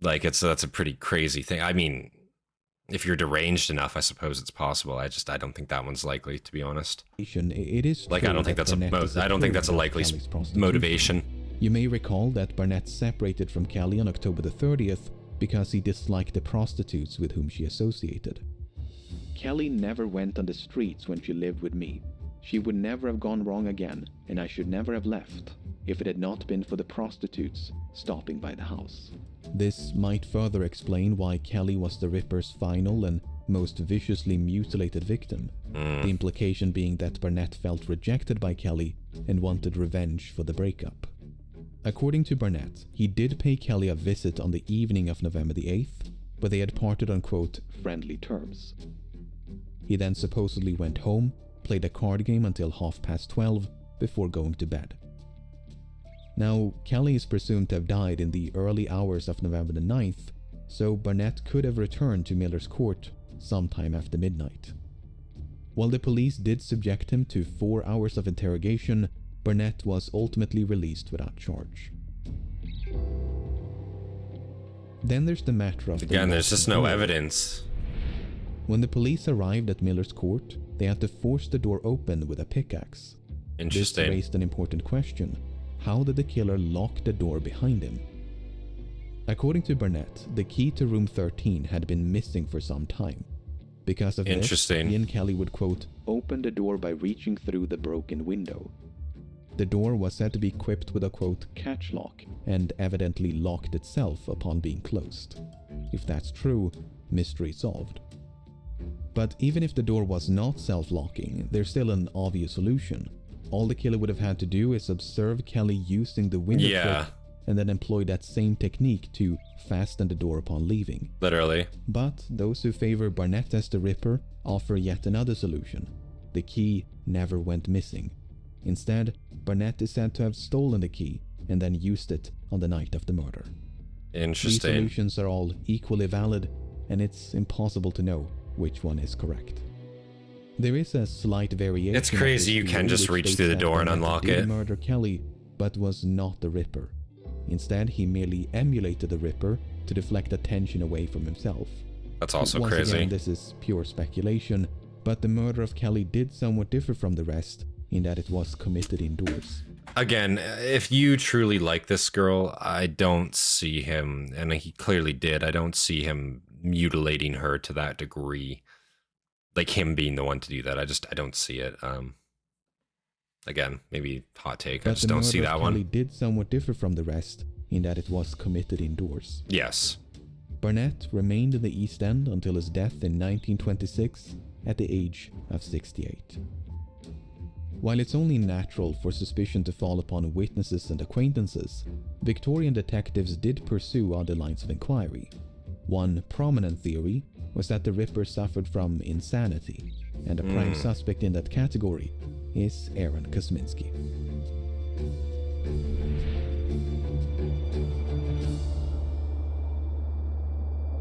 [SPEAKER 1] Like, that's a pretty crazy thing. I mean, if you're deranged enough, I suppose it's possible. I don't think that one's likely, to be honest.
[SPEAKER 3] It is
[SPEAKER 1] like, I don't think that's a likely motivation.
[SPEAKER 3] You may recall that Barnett separated from Kelly on October the 30th because he disliked the prostitutes with whom she associated. Kelly never went on the streets when she lived with me. She would never have gone wrong again, and I should never have left if it had not been for the prostitutes stopping by the house. This might further explain why Kelly was the Ripper's final and most viciously mutilated victim. The implication being that Barnett felt rejected by Kelly and wanted revenge for the breakup. According to Barnett, he did pay Kelly a visit on the evening of November the 8th, but they had parted on, quote, friendly terms. He then supposedly went home, played a card game until 12:30 before going to bed. Now, Kelly is presumed to have died in the early hours of November the 9th, so Barnett could have returned to Miller's Court sometime after midnight. While the police did subject him to 4 hours of interrogation, Barnett was ultimately released without charge. Then there's the matter of...
[SPEAKER 1] Again, there's just no evidence.
[SPEAKER 3] When the police arrived at Miller's Court, they had to force the door open with a pickaxe.
[SPEAKER 1] Interesting.
[SPEAKER 3] This raised an important question. How did the killer lock the door behind him? According to Barnett, the key to room 13 had been missing for some time. Because of this, he and Kelly would, quote, open the door by reaching through the broken window. The door was said to be equipped with a, quote, catch lock, and evidently locked itself upon being closed. If that's true, mystery solved. But even if the door was not self-locking, there's still an obvious solution. All the killer would have had to do is observe Kelly using the window trick and then employ that same technique to fasten the door upon leaving.
[SPEAKER 1] Literally.
[SPEAKER 3] But those who favor Barnett as the Ripper offer yet another solution. The key never went missing. Instead, Barnett is said to have stolen the key and then used it on the night of the murder.
[SPEAKER 1] Interesting.
[SPEAKER 3] These solutions are all equally valid, and it's impossible to know which one is correct. There is a slight variation.
[SPEAKER 1] It's crazy you can just reach through the door and unlock it.
[SPEAKER 3] He murdered Kelly, but was not the Ripper. Instead, he merely emulated the Ripper to deflect attention away from himself.
[SPEAKER 1] That's also
[SPEAKER 3] Once
[SPEAKER 1] crazy.
[SPEAKER 3] Again, this is pure speculation, but the murder of Kelly did somewhat differ from the rest in that it was committed indoors.
[SPEAKER 1] Again, if you truly like this girl, I don't see him, and he clearly did, I don't see him mutilating her to that degree. Like him being the one to do that. I don't see it. Again, maybe hot take. I just don't see that one.
[SPEAKER 3] Kelly did somewhat differ from the rest in that it was committed indoors.
[SPEAKER 1] Yes.
[SPEAKER 3] Barnett remained in the East End until his death in 1926 at the age of 68. While it's only natural for suspicion to fall upon witnesses and acquaintances, Victorian detectives did pursue other lines of inquiry. One prominent theory was that the Ripper suffered from insanity, and a prime suspect in that category is Aaron Kosminski.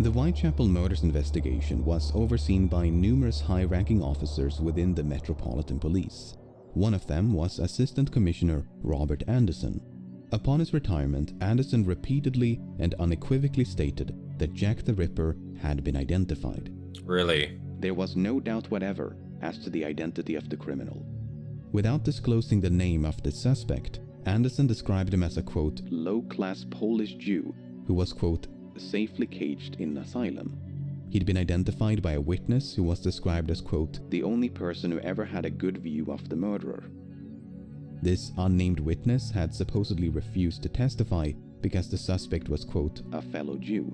[SPEAKER 3] The Whitechapel murders investigation was overseen by numerous high-ranking officers within the Metropolitan Police. One of them was Assistant Commissioner Robert Anderson. Upon his retirement, Anderson repeatedly and unequivocally stated that Jack the Ripper had been identified.
[SPEAKER 1] Really?
[SPEAKER 3] There was no doubt whatever as to the identity of the criminal. Without disclosing the name of the suspect, Anderson described him as a, quote, low-class Polish Jew who was, quote, safely caged in an asylum. He'd been identified by a witness who was described as, quote, the only person who ever had a good view of the murderer. This unnamed witness had supposedly refused to testify because the suspect was, quote, a fellow Jew.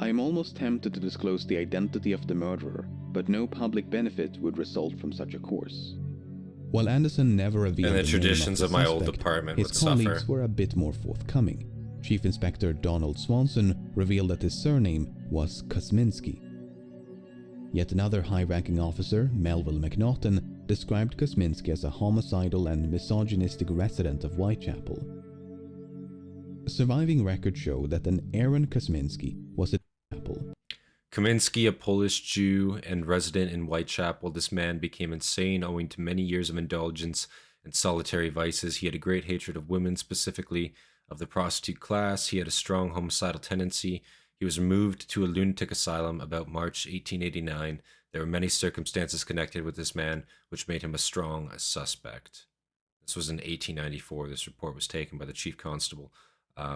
[SPEAKER 3] I am almost tempted to disclose the identity of the murderer, but no public benefit would result from such a course. While Anderson never revealed
[SPEAKER 1] And the
[SPEAKER 3] name
[SPEAKER 1] traditions
[SPEAKER 3] of
[SPEAKER 1] of
[SPEAKER 3] the
[SPEAKER 1] my old
[SPEAKER 3] suspect,
[SPEAKER 1] department
[SPEAKER 3] his
[SPEAKER 1] would
[SPEAKER 3] colleagues
[SPEAKER 1] suffer.
[SPEAKER 3] were a bit more forthcoming. Chief Inspector Donald Swanson revealed that his surname was Kosminski. Yet another high-ranking officer, Melville McNaughton, described Kosminski as a homicidal and misogynistic resident of Whitechapel. Surviving records show that an Aaron Kosminski was a Whitechapel.
[SPEAKER 1] Kaminsky, a Polish Jew and resident in Whitechapel, this man became insane owing to many years of indulgence and solitary vices. He had a great hatred of women, specifically of the prostitute class. He had a strong homicidal tendency. He was removed to a lunatic asylum about March 1889. There were many circumstances connected with this man, which made him a strong suspect. This was in 1894. This report was taken by the Chief Constable,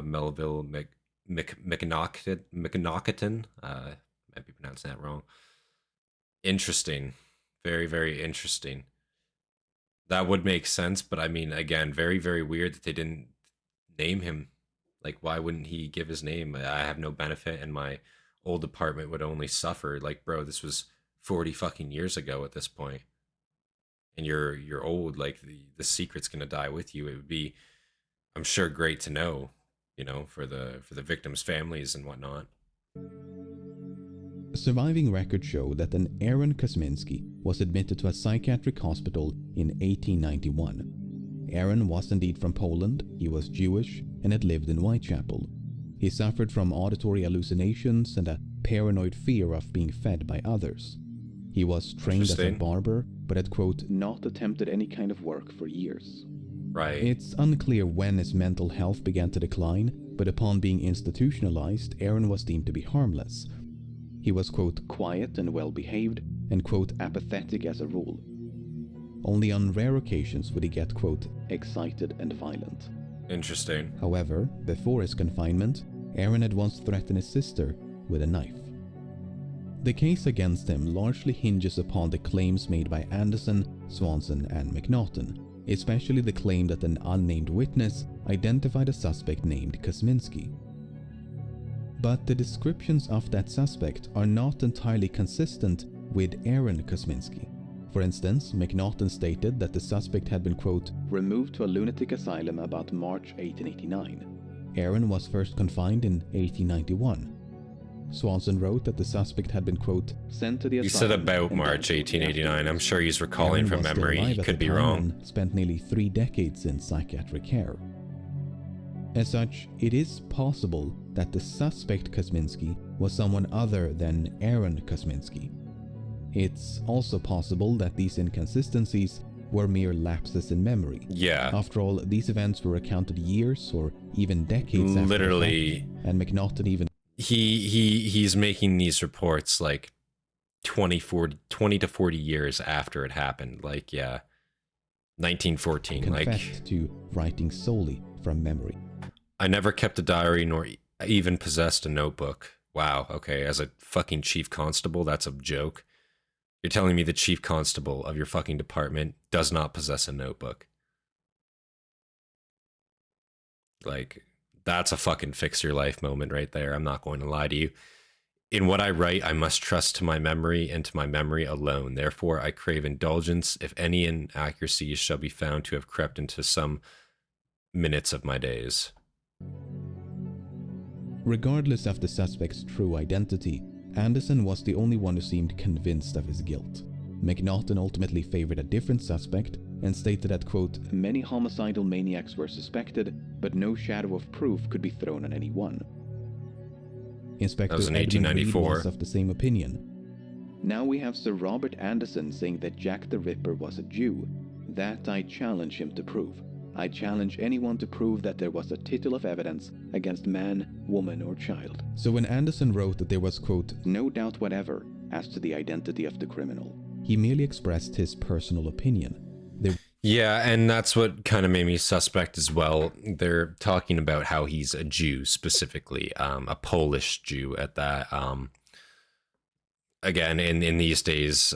[SPEAKER 1] Melville McNaughton. Might be pronouncing that wrong. Interesting. Very, very interesting. That would make sense, but I mean, again, very, very weird that they didn't name him. Like, why wouldn't he give his name? I have no benefit, and my old department would only suffer. Like, bro, this was 40 fucking years ago at this point. And you're old, like, the secret's gonna die with you. It would be, I'm sure, great to know, you know, for the victims' families and whatnot.
[SPEAKER 3] Surviving records show that an Aaron Kosminski was admitted to a psychiatric hospital in 1891. Aaron was indeed from Poland, he was Jewish, and had lived in Whitechapel. He suffered from auditory hallucinations and a paranoid fear of being fed by others. He was trained as a barber, but had, quote, not attempted any kind of work for years.
[SPEAKER 1] Right.
[SPEAKER 3] It's unclear when his mental health began to decline, but upon being institutionalized, Aaron was deemed to be harmless. He was, quote, quiet and well-behaved, and, quote, apathetic as a rule. Only on rare occasions would he get, quote, excited and violent.
[SPEAKER 1] Interesting.
[SPEAKER 3] However, before his confinement, Aaron had once threatened his sister with a knife. The case against him largely hinges upon the claims made by Anderson, Swanson, and McNaughton, especially the claim that an unnamed witness identified a suspect named Kosminski. But the descriptions of that suspect are not entirely consistent with Aaron Kosminski. For instance, McNaughton stated that the suspect had been, quote, removed to a lunatic asylum about March 1889. Aaron was first confined in 1891. Swanson wrote that the suspect had been, quote, sent to the asylum.
[SPEAKER 1] You said about March 1889. I'm sure he's recalling from memory. He could be wrong.
[SPEAKER 3] Spent nearly 3 decades in psychiatric care. As such, it is possible that the suspect Kosminski was someone other than Aaron Kosminski. It's also possible that these inconsistencies were mere lapses in memory.
[SPEAKER 1] Yeah.
[SPEAKER 3] After all, these events were recounted years or even decades after
[SPEAKER 1] literally,
[SPEAKER 3] the fact, and McNaughton even
[SPEAKER 1] he's making these reports like 20 to 40 years after it happened. Like, yeah, 1914.
[SPEAKER 3] confessed to writing solely from memory.
[SPEAKER 1] I never kept a diary nor even possessed a notebook. Wow, okay, as a fucking chief constable, that's a joke. You're telling me the chief constable of your fucking department does not possess a notebook? Like, that's a fucking fix your life moment right there. I'm not going to lie to you. In what I write, I must trust to my memory and to my memory alone. Therefore, I crave indulgence if any inaccuracies shall be found to have crept into some minutes of my days.
[SPEAKER 3] Regardless of the suspect's true identity, Anderson was the only one who seemed convinced of his guilt. McNaughton ultimately favored a different suspect and stated that, quote, many homicidal maniacs were suspected, but no shadow of proof could be thrown on any one. Inspector
[SPEAKER 1] That was in
[SPEAKER 3] Edmund Reed
[SPEAKER 1] 1894.
[SPEAKER 3] was of the same opinion. Now we have Sir Robert Anderson saying that Jack the Ripper was a Jew. That I challenge him to prove. I challenge anyone to prove that there was a tittle of evidence against man, woman, or child. So when Anderson wrote that there was, quote, no doubt whatever as to the identity of the criminal, He merely expressed his personal opinion.
[SPEAKER 1] Yeah, and that's what kind of made me suspect as well. They're talking about how he's a Jew specifically, a Polish Jew at that. Again, in these days,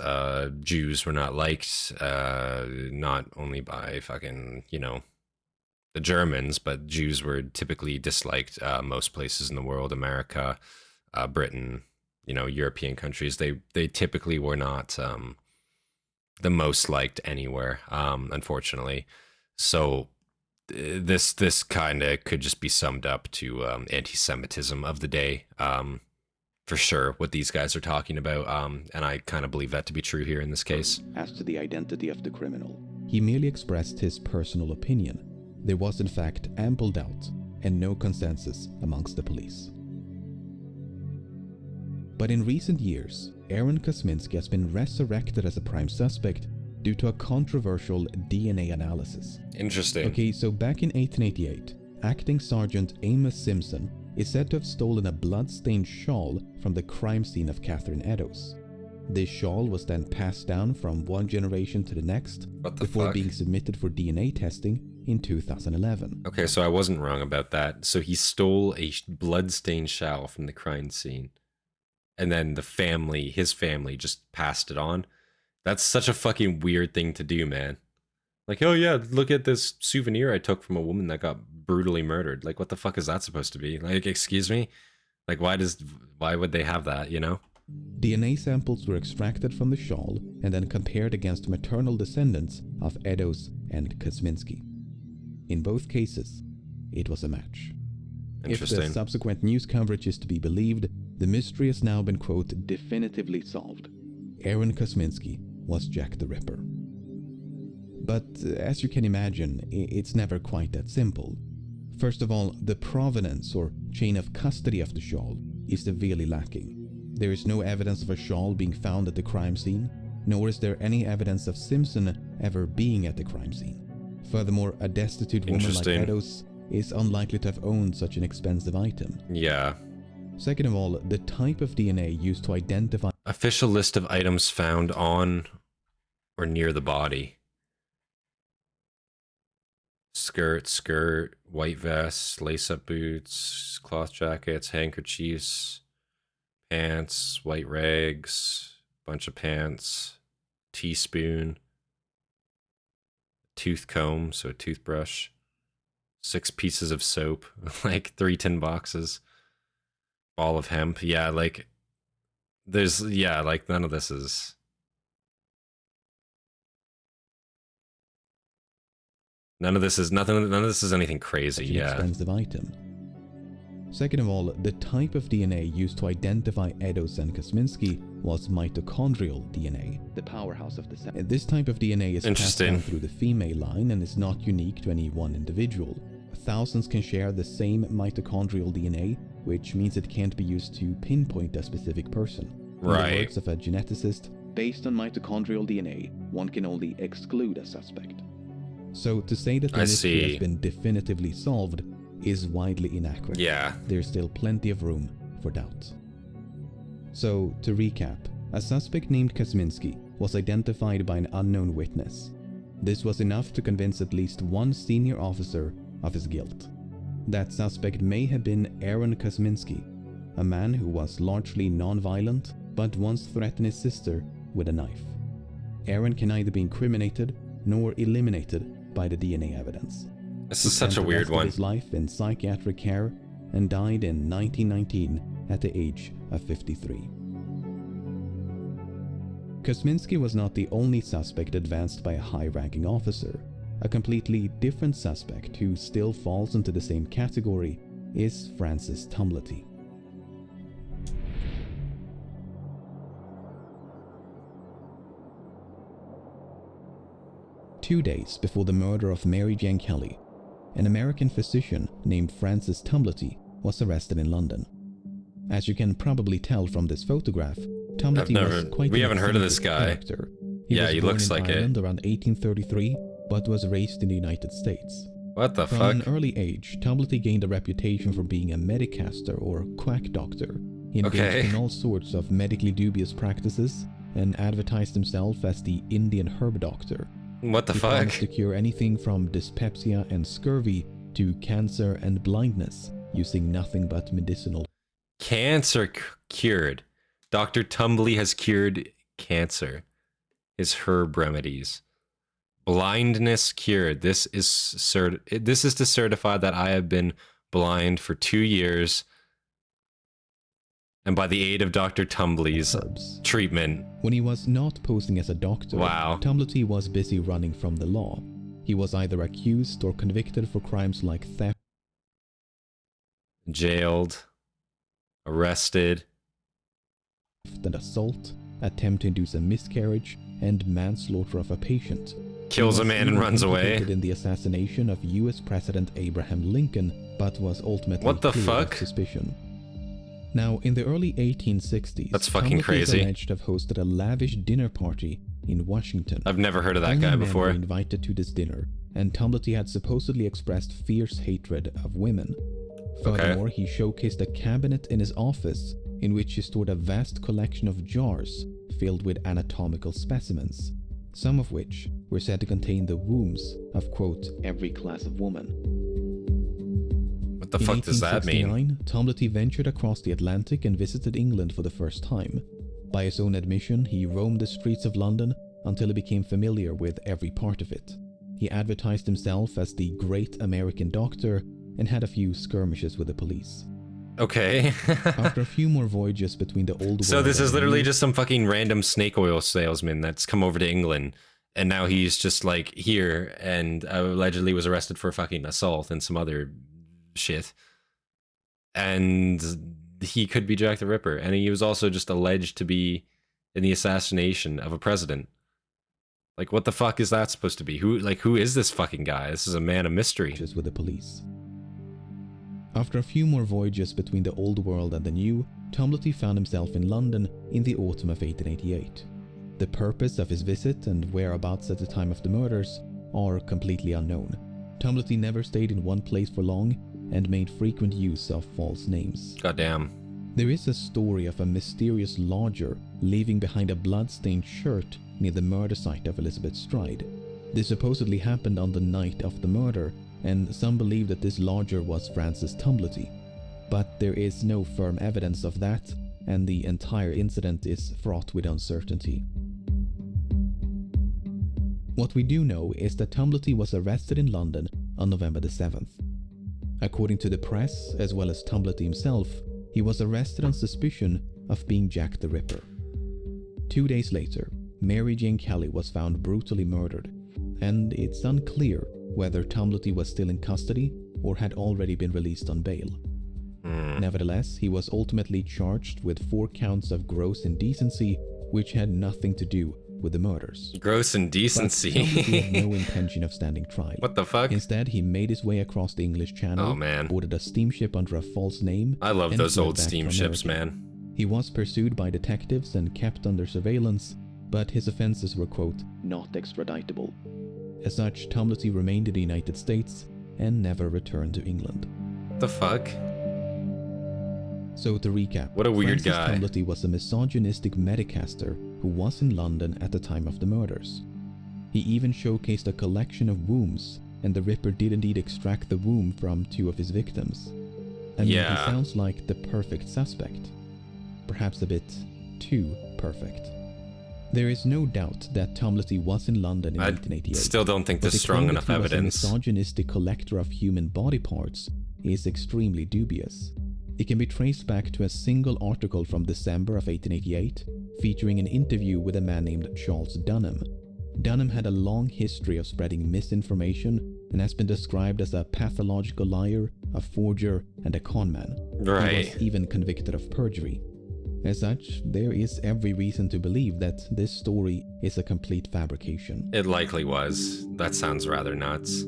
[SPEAKER 1] Jews were not liked, not only by fucking, the Germans, but Jews were typically disliked most places in the world, America, Britain, European countries. They typically were not the most liked anywhere, unfortunately. So this kind of could just be summed up to anti-Semitism of the day, for sure, what these guys are talking about, and I kind of believe that to be true here in this case.
[SPEAKER 3] As to the identity of the criminal, he merely expressed his personal opinion. There was in fact ample doubt and no consensus amongst the police. But in recent years, Aaron Kosminski has been resurrected as a prime suspect due to a controversial DNA analysis.
[SPEAKER 1] Interesting.
[SPEAKER 3] Okay, so back in 1888, Acting Sergeant Amos Simpson is said to have stolen a blood-stained shawl from the crime scene of Catherine Eddowes. This shawl was then passed down from one generation to the next before being submitted for DNA testing in 2011.
[SPEAKER 1] Okay, so I wasn't wrong about that. So he stole a blood-stained shawl from the crime scene, and then his family just passed it on. That's such a fucking weird thing to do, man. Like, oh yeah, look at this souvenir I took from a woman that got brutally murdered. Like, what the fuck is that supposed to be? Like, excuse me? Like, why would they have that,
[SPEAKER 3] DNA samples were extracted from the shawl and then compared against maternal descendants of Eddowes and Kosminski. In both cases, it was a match. If the subsequent news coverage is to be believed, the mystery has now been, quote, definitively solved. Aaron Kosminski was Jack the Ripper. But as you can imagine, it's never quite that simple. First of all, the provenance or chain of custody of the shawl is severely lacking. There is no evidence of a shawl being found at the crime scene, nor is there any evidence of Simpson ever being at the crime scene. Furthermore, a destitute woman like Eddowes is unlikely to have owned such an expensive item.
[SPEAKER 1] Yeah.
[SPEAKER 3] Second of all, the type of DNA used to identify...
[SPEAKER 1] Official list of items found on or near the body. Skirt, white vest, lace-up boots, cloth jackets, handkerchiefs, pants, white rags, bunch of pants, teaspoon, tooth comb, so a toothbrush, 6 pieces of soap, like 3 tin boxes, ball of hemp. Yeah, like none of this is... None of this is anything crazy. Yeah.
[SPEAKER 3] Expensive item. Second of all, the type of DNA used to identify Eddowes and Kosminski was mitochondrial DNA, the powerhouse of the cell. This type of DNA is passed down through the female line and is not unique to any one individual. Thousands can share the same mitochondrial DNA, which means it can't be used to pinpoint a specific person.
[SPEAKER 1] Right.
[SPEAKER 3] In the words of a geneticist, based on mitochondrial DNA, one can only exclude a suspect. So to say that the mystery has been definitively solved is widely inaccurate.
[SPEAKER 1] Yeah.
[SPEAKER 3] There's still plenty of room for doubt. So, to recap, a suspect named Kosminski was identified by an unknown witness. This was enough to convince at least one senior officer of his guilt. That suspect may have been Aaron Kosminski, a man who was largely non-violent but once threatened his sister with a knife. Aaron can neither be incriminated nor eliminated by the DNA evidence.
[SPEAKER 1] This is such a weird one.
[SPEAKER 3] He spent the rest of his life in psychiatric care and died in 1919 at the age of 53. Kosminski was not the only suspect advanced by a high-ranking officer. A completely different suspect who still falls into the same category is Francis Tumblety. Two days before the murder of Mary Jane Kelly, an American physician named Francis Tumblety was arrested in London. As you can probably tell from this photograph, Tumblety was quite
[SPEAKER 1] we haven't heard of this guy.
[SPEAKER 3] Character.
[SPEAKER 1] He looks like
[SPEAKER 3] Ireland around 1833, but was raised in the United States.
[SPEAKER 1] What the fuck?
[SPEAKER 3] From an early age, Tumblety gained a reputation for being a medicaster or quack doctor. He engaged in all sorts of medically dubious practices and advertised himself as the Indian herb doctor.
[SPEAKER 1] What the
[SPEAKER 3] He
[SPEAKER 1] fuck?
[SPEAKER 3] promised to cure anything from dyspepsia and scurvy to cancer and blindness using nothing but medicinal.
[SPEAKER 1] Cancer cured. Dr. Tumbly has cured cancer. His herb remedies. Blindness cured. This is to certify that I have been blind for 2 years, and by the aid of Dr. Tumbly's
[SPEAKER 3] herbs.
[SPEAKER 1] treatment.
[SPEAKER 3] When he was not posing as a doctor,
[SPEAKER 1] Wow.
[SPEAKER 3] Tumblety was busy running from the law. He was either accused or convicted for crimes like theft
[SPEAKER 1] Jailed. Arrested.
[SPEAKER 3] and assault, attempt to induce a miscarriage, and manslaughter of a patient.
[SPEAKER 1] Kills a man and runs away.
[SPEAKER 3] Implicated in the assassination of U.S. President Abraham Lincoln, but was ultimately
[SPEAKER 1] What the
[SPEAKER 3] cleared
[SPEAKER 1] fuck?
[SPEAKER 3] of suspicion. Now, in the early 1860s,
[SPEAKER 1] That's fucking
[SPEAKER 3] Tumblety is
[SPEAKER 1] crazy.
[SPEAKER 3] alleged to have hosted a lavish dinner party in Washington.
[SPEAKER 1] I've never heard of that
[SPEAKER 3] Only
[SPEAKER 1] guy
[SPEAKER 3] men
[SPEAKER 1] before.
[SPEAKER 3] were invited to this dinner, and Tumblety had supposedly expressed fierce hatred of women. Furthermore, he showcased a cabinet in his office in which he stored a vast collection of jars filled with anatomical specimens, some of which were said to contain the wombs of, quote, every class of woman.
[SPEAKER 1] What the fuck does that mean?
[SPEAKER 3] In 1869, Tumblety ventured across the Atlantic and visited England for the first time. By his own admission, he roamed the streets of London until he became familiar with every part of it. He advertised himself as the Great American Doctor and had a few skirmishes with the police.
[SPEAKER 1] Okay.
[SPEAKER 3] After a few more voyages between the old
[SPEAKER 1] So
[SPEAKER 3] world
[SPEAKER 1] this
[SPEAKER 3] and
[SPEAKER 1] is
[SPEAKER 3] the
[SPEAKER 1] literally
[SPEAKER 3] new,
[SPEAKER 1] just some fucking random snake oil salesman that's come over to England, and now he's just like here and allegedly was arrested for fucking assault and some other shit. And he could be Jack the Ripper, and he was also just alleged to be in the assassination of a president. Like, what the fuck is that supposed to be? Who is this fucking guy? This is a man of mystery.
[SPEAKER 3] with the police. After a few more voyages between the old world and the new, Tumblety found himself in London in the autumn of 1888. The purpose of his visit and whereabouts at the time of the murders are completely unknown. Tumblety never stayed in one place for long and made frequent use of false names.
[SPEAKER 1] Goddamn.
[SPEAKER 3] There is a story of a mysterious lodger leaving behind a blood-stained shirt near the murder site of Elizabeth Stride. This supposedly happened on the night of the murder, and some believe that this lodger was Francis Tumblety. But there is no firm evidence of that, and the entire incident is fraught with uncertainty. What we do know is that Tumblety was arrested in London on November the 7th. According to the press, as well as Tumblety himself, he was arrested on suspicion of being Jack the Ripper. 2 days later, Mary Jane Kelly was found brutally murdered, and it's unclear whether Tumblety was still in custody or had already been released on bail. Nevertheless, he was ultimately charged with 4 counts of gross indecency, which had nothing to do with the murders.
[SPEAKER 1] Gross
[SPEAKER 3] But
[SPEAKER 1] indecency.
[SPEAKER 3] Tumblety had no intention of standing trial.
[SPEAKER 1] What the fuck?
[SPEAKER 3] Instead, he made his way across the English Channel,
[SPEAKER 1] Oh, man.
[SPEAKER 3] boarded a steamship under a false name,
[SPEAKER 1] I love
[SPEAKER 3] and
[SPEAKER 1] those
[SPEAKER 3] fled
[SPEAKER 1] old
[SPEAKER 3] back to
[SPEAKER 1] steamships,
[SPEAKER 3] America.
[SPEAKER 1] man.
[SPEAKER 3] He was pursued by detectives and kept under surveillance, but his offenses were, quote, not extraditable. As such, Tumblety remained in the United States and never returned to England.
[SPEAKER 1] What the fuck?
[SPEAKER 3] So to recap,
[SPEAKER 1] What a weird
[SPEAKER 3] Francis
[SPEAKER 1] guy.
[SPEAKER 3] Tumblety was a misogynistic medicaster who was in London at the time of the murders. He even showcased a collection of wombs, and the Ripper did indeed extract the womb from 2 of his victims. I mean,
[SPEAKER 1] Yeah.
[SPEAKER 3] he sounds like the perfect suspect. Perhaps a bit too perfect. There is no doubt that Tumblety was in London in
[SPEAKER 1] I
[SPEAKER 3] 1888.
[SPEAKER 1] still don't think
[SPEAKER 3] but
[SPEAKER 1] there's
[SPEAKER 3] the
[SPEAKER 1] strong
[SPEAKER 3] claim
[SPEAKER 1] enough
[SPEAKER 3] that he was
[SPEAKER 1] evidence.
[SPEAKER 3] a misogynistic collector of human body parts is extremely dubious. It can be traced back to a single article from December of 1888, featuring an interview with a man named Charles Dunham. Dunham had a long history of spreading misinformation and has been described as a pathological liar, a forger, and a conman. He
[SPEAKER 1] Right.
[SPEAKER 3] was even convicted of perjury. As such, there is every reason to believe that this story is a complete fabrication.
[SPEAKER 1] It likely was. That sounds rather nuts.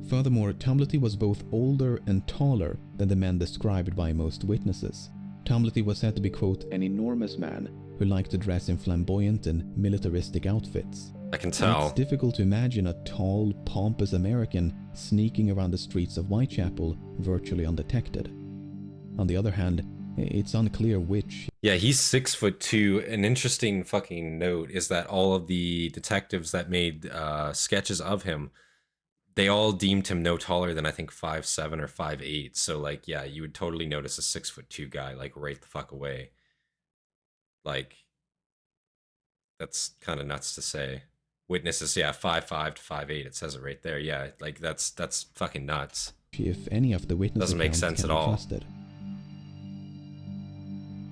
[SPEAKER 3] Furthermore, Tumblety was both older and taller than the men described by most witnesses. Tumblety was said to be, quote, an enormous man who liked to dress in flamboyant and militaristic outfits.
[SPEAKER 1] I can
[SPEAKER 3] And
[SPEAKER 1] tell.
[SPEAKER 3] it's difficult to imagine a tall, pompous American sneaking around the streets of Whitechapel virtually undetected. On the other hand, It's unclear which.
[SPEAKER 1] Yeah, he's 6'2". An interesting fucking note is that all of the detectives that made sketches of him, they all deemed him no taller than I think 5'7" or 5'8". So like, yeah, you would totally notice a 6'2" guy like right the fuck away. Like, that's kind of nuts to say. Witnesses, yeah, 5'5" to 5'8". It says it right there. Yeah, like that's fucking nuts.
[SPEAKER 3] If any of the witness
[SPEAKER 1] Doesn't make
[SPEAKER 3] accounts
[SPEAKER 1] sense
[SPEAKER 3] can
[SPEAKER 1] at
[SPEAKER 3] be
[SPEAKER 1] all.
[SPEAKER 3] trusted.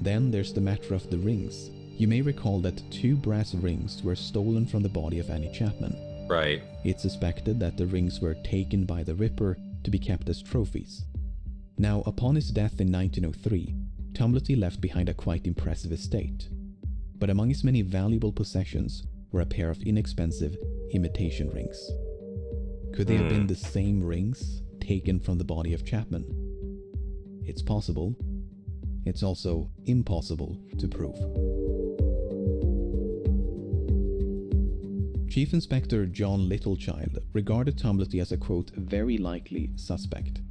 [SPEAKER 3] Then there's the matter of the rings. You may recall that 2 brass rings were stolen from the body of Annie Chapman.
[SPEAKER 1] Right.
[SPEAKER 3] It's suspected that the rings were taken by the Ripper to be kept as trophies. Now, upon his death in 1903, Tumblety left behind a quite impressive estate. But among his many valuable possessions were a pair of inexpensive imitation rings. Could they have been the same rings taken from the body of Chapman? It's possible. It's also impossible to prove. Chief Inspector John Littlechild regarded Tumblety as a quote, very likely suspect.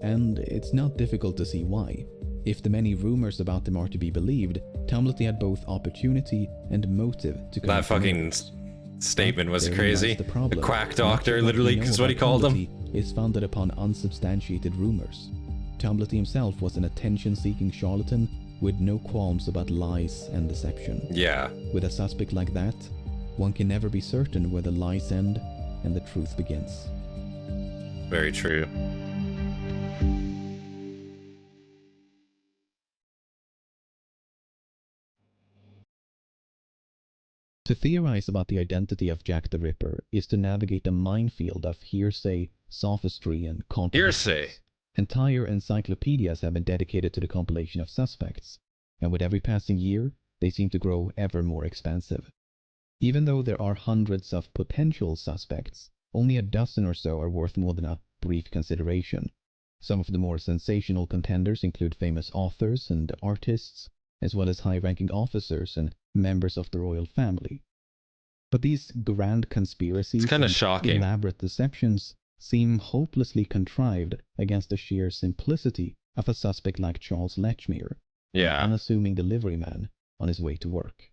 [SPEAKER 3] And it's not difficult to see why. If the many rumors about him are to be believed, Tumblety had both opportunity and motive to commit
[SPEAKER 1] That fucking
[SPEAKER 3] murders.
[SPEAKER 1] statement was
[SPEAKER 3] Therein
[SPEAKER 1] crazy.
[SPEAKER 3] lies the problem.
[SPEAKER 1] The quack
[SPEAKER 3] Much
[SPEAKER 1] doctor,
[SPEAKER 3] of
[SPEAKER 1] literally,
[SPEAKER 3] we know
[SPEAKER 1] is what he
[SPEAKER 3] about
[SPEAKER 1] called him.
[SPEAKER 3] Tumblety is founded upon unsubstantiated rumors. Tumblety himself was an attention-seeking charlatan with no qualms about lies and deception.
[SPEAKER 1] Yeah.
[SPEAKER 3] With a suspect like that, one can never be certain where the lies end and the truth begins.
[SPEAKER 1] Very true.
[SPEAKER 3] To theorize about the identity of Jack the Ripper is to navigate a minefield of hearsay, sophistry, and contradictions.
[SPEAKER 1] Hearsay.
[SPEAKER 3] Entire encyclopedias have been dedicated to the compilation of suspects, and with every passing year, they seem to grow ever more expansive. Even though there are hundreds of potential suspects, only a dozen or so are worth more than a brief consideration. Some of the more sensational contenders include famous authors and artists, as well as high-ranking officers and members of the royal family. But these grand conspiracies
[SPEAKER 1] It's kinda
[SPEAKER 3] and
[SPEAKER 1] shocking.
[SPEAKER 3] elaborate deceptions seem hopelessly contrived against the sheer simplicity of a suspect like Charles Lechmere, an
[SPEAKER 1] Yeah.
[SPEAKER 3] unassuming delivery man on his way to work.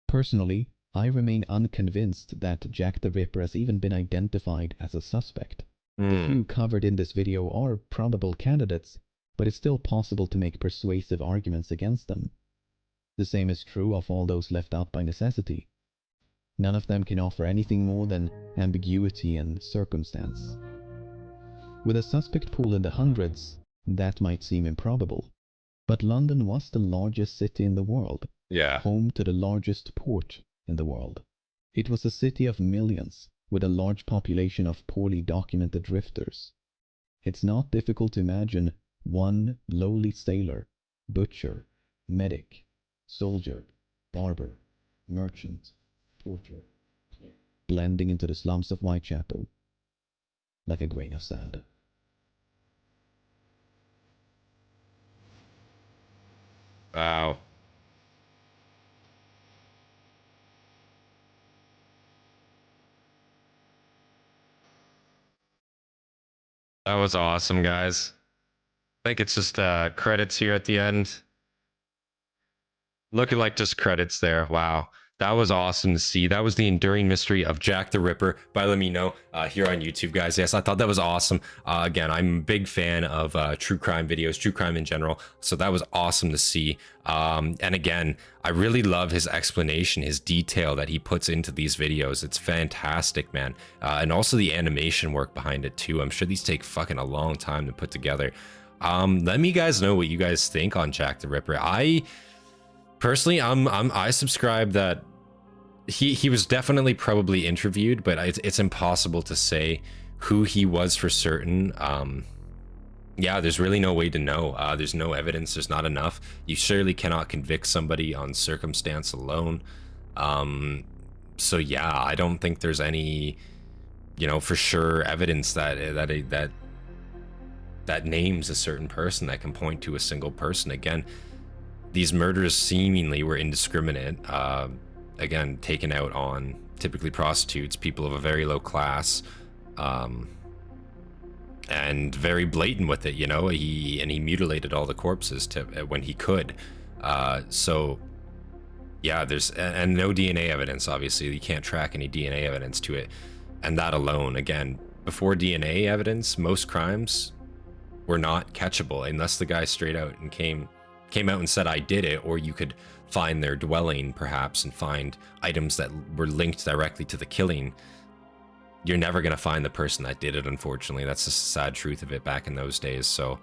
[SPEAKER 3] Personally, I remain unconvinced that Jack the Ripper has even been identified as a suspect. The few covered in this video are probable candidates, but it's still possible to make persuasive arguments against them. The same is true of all those left out by necessity. None of them can offer anything more than ambiguity and circumstance. With a suspect pool in the hundreds, that might seem improbable. But London was the largest city in the world,
[SPEAKER 1] Yeah.
[SPEAKER 3] home to the largest port in the world. It was a city of millions, with a large population of poorly documented drifters. It's not difficult to imagine one lowly sailor, butcher, medic, soldier, barber, merchant, porter, blending into the slums of Whitechapel like a grain of sand.
[SPEAKER 1] Wow. That was awesome, guys. I think it's just credits here at the end. Looking like just credits there. Wow. That was awesome to see. That was the enduring mystery of Jack the Ripper by Lemmino here on YouTube, guys. Yes, I thought that was awesome. Again, I'm a big fan of true crime videos, true crime in general. So that was awesome to see. And again, I really love his explanation, his detail that he puts into these videos. It's fantastic, man. And also the animation work behind it too. I'm sure these take fucking a long time to put together. Let me guys know what you guys think on Jack the Ripper. Personally, I subscribe that he was definitely probably interviewed, but it's impossible to say who he was for certain. Yeah, there's really no way to know. There's no evidence. There's not enough. You surely cannot convict somebody on circumstance alone. So yeah, I don't think there's any, for sure evidence that names a certain person, that can point to a single person. Again, these murders seemingly were indiscriminate, again, taken out on typically prostitutes, people of a very low class. and very blatant with it, you know. He mutilated all the corpses to when he could. So yeah, there's and no DNA evidence. Obviously, you can't track any DNA evidence to it, and that alone, again, before DNA evidence, most crimes were not catchable unless the guy straight out and came out and said I did it, or you could find their dwelling perhaps and find items that were linked directly to the killing. You're never going to find the person that did it, unfortunately. That's just the sad truth of it back in those days. So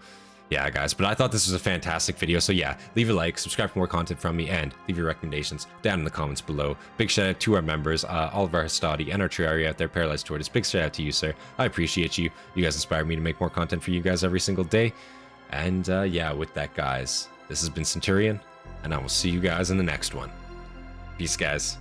[SPEAKER 1] yeah, guys, but I thought this was a fantastic video. So yeah, leave a like, subscribe for more content from me, and leave your recommendations down in the comments below. Big shout out to our members, all of our Hastati and our Triarii out there, Paralyzed Tortoise. Big shout out to you, sir. I appreciate you. You guys inspire me to make more content for you guys every single day. And yeah, with that, guys, this has been Centurion, and I will see you guys in the next one. Peace, guys.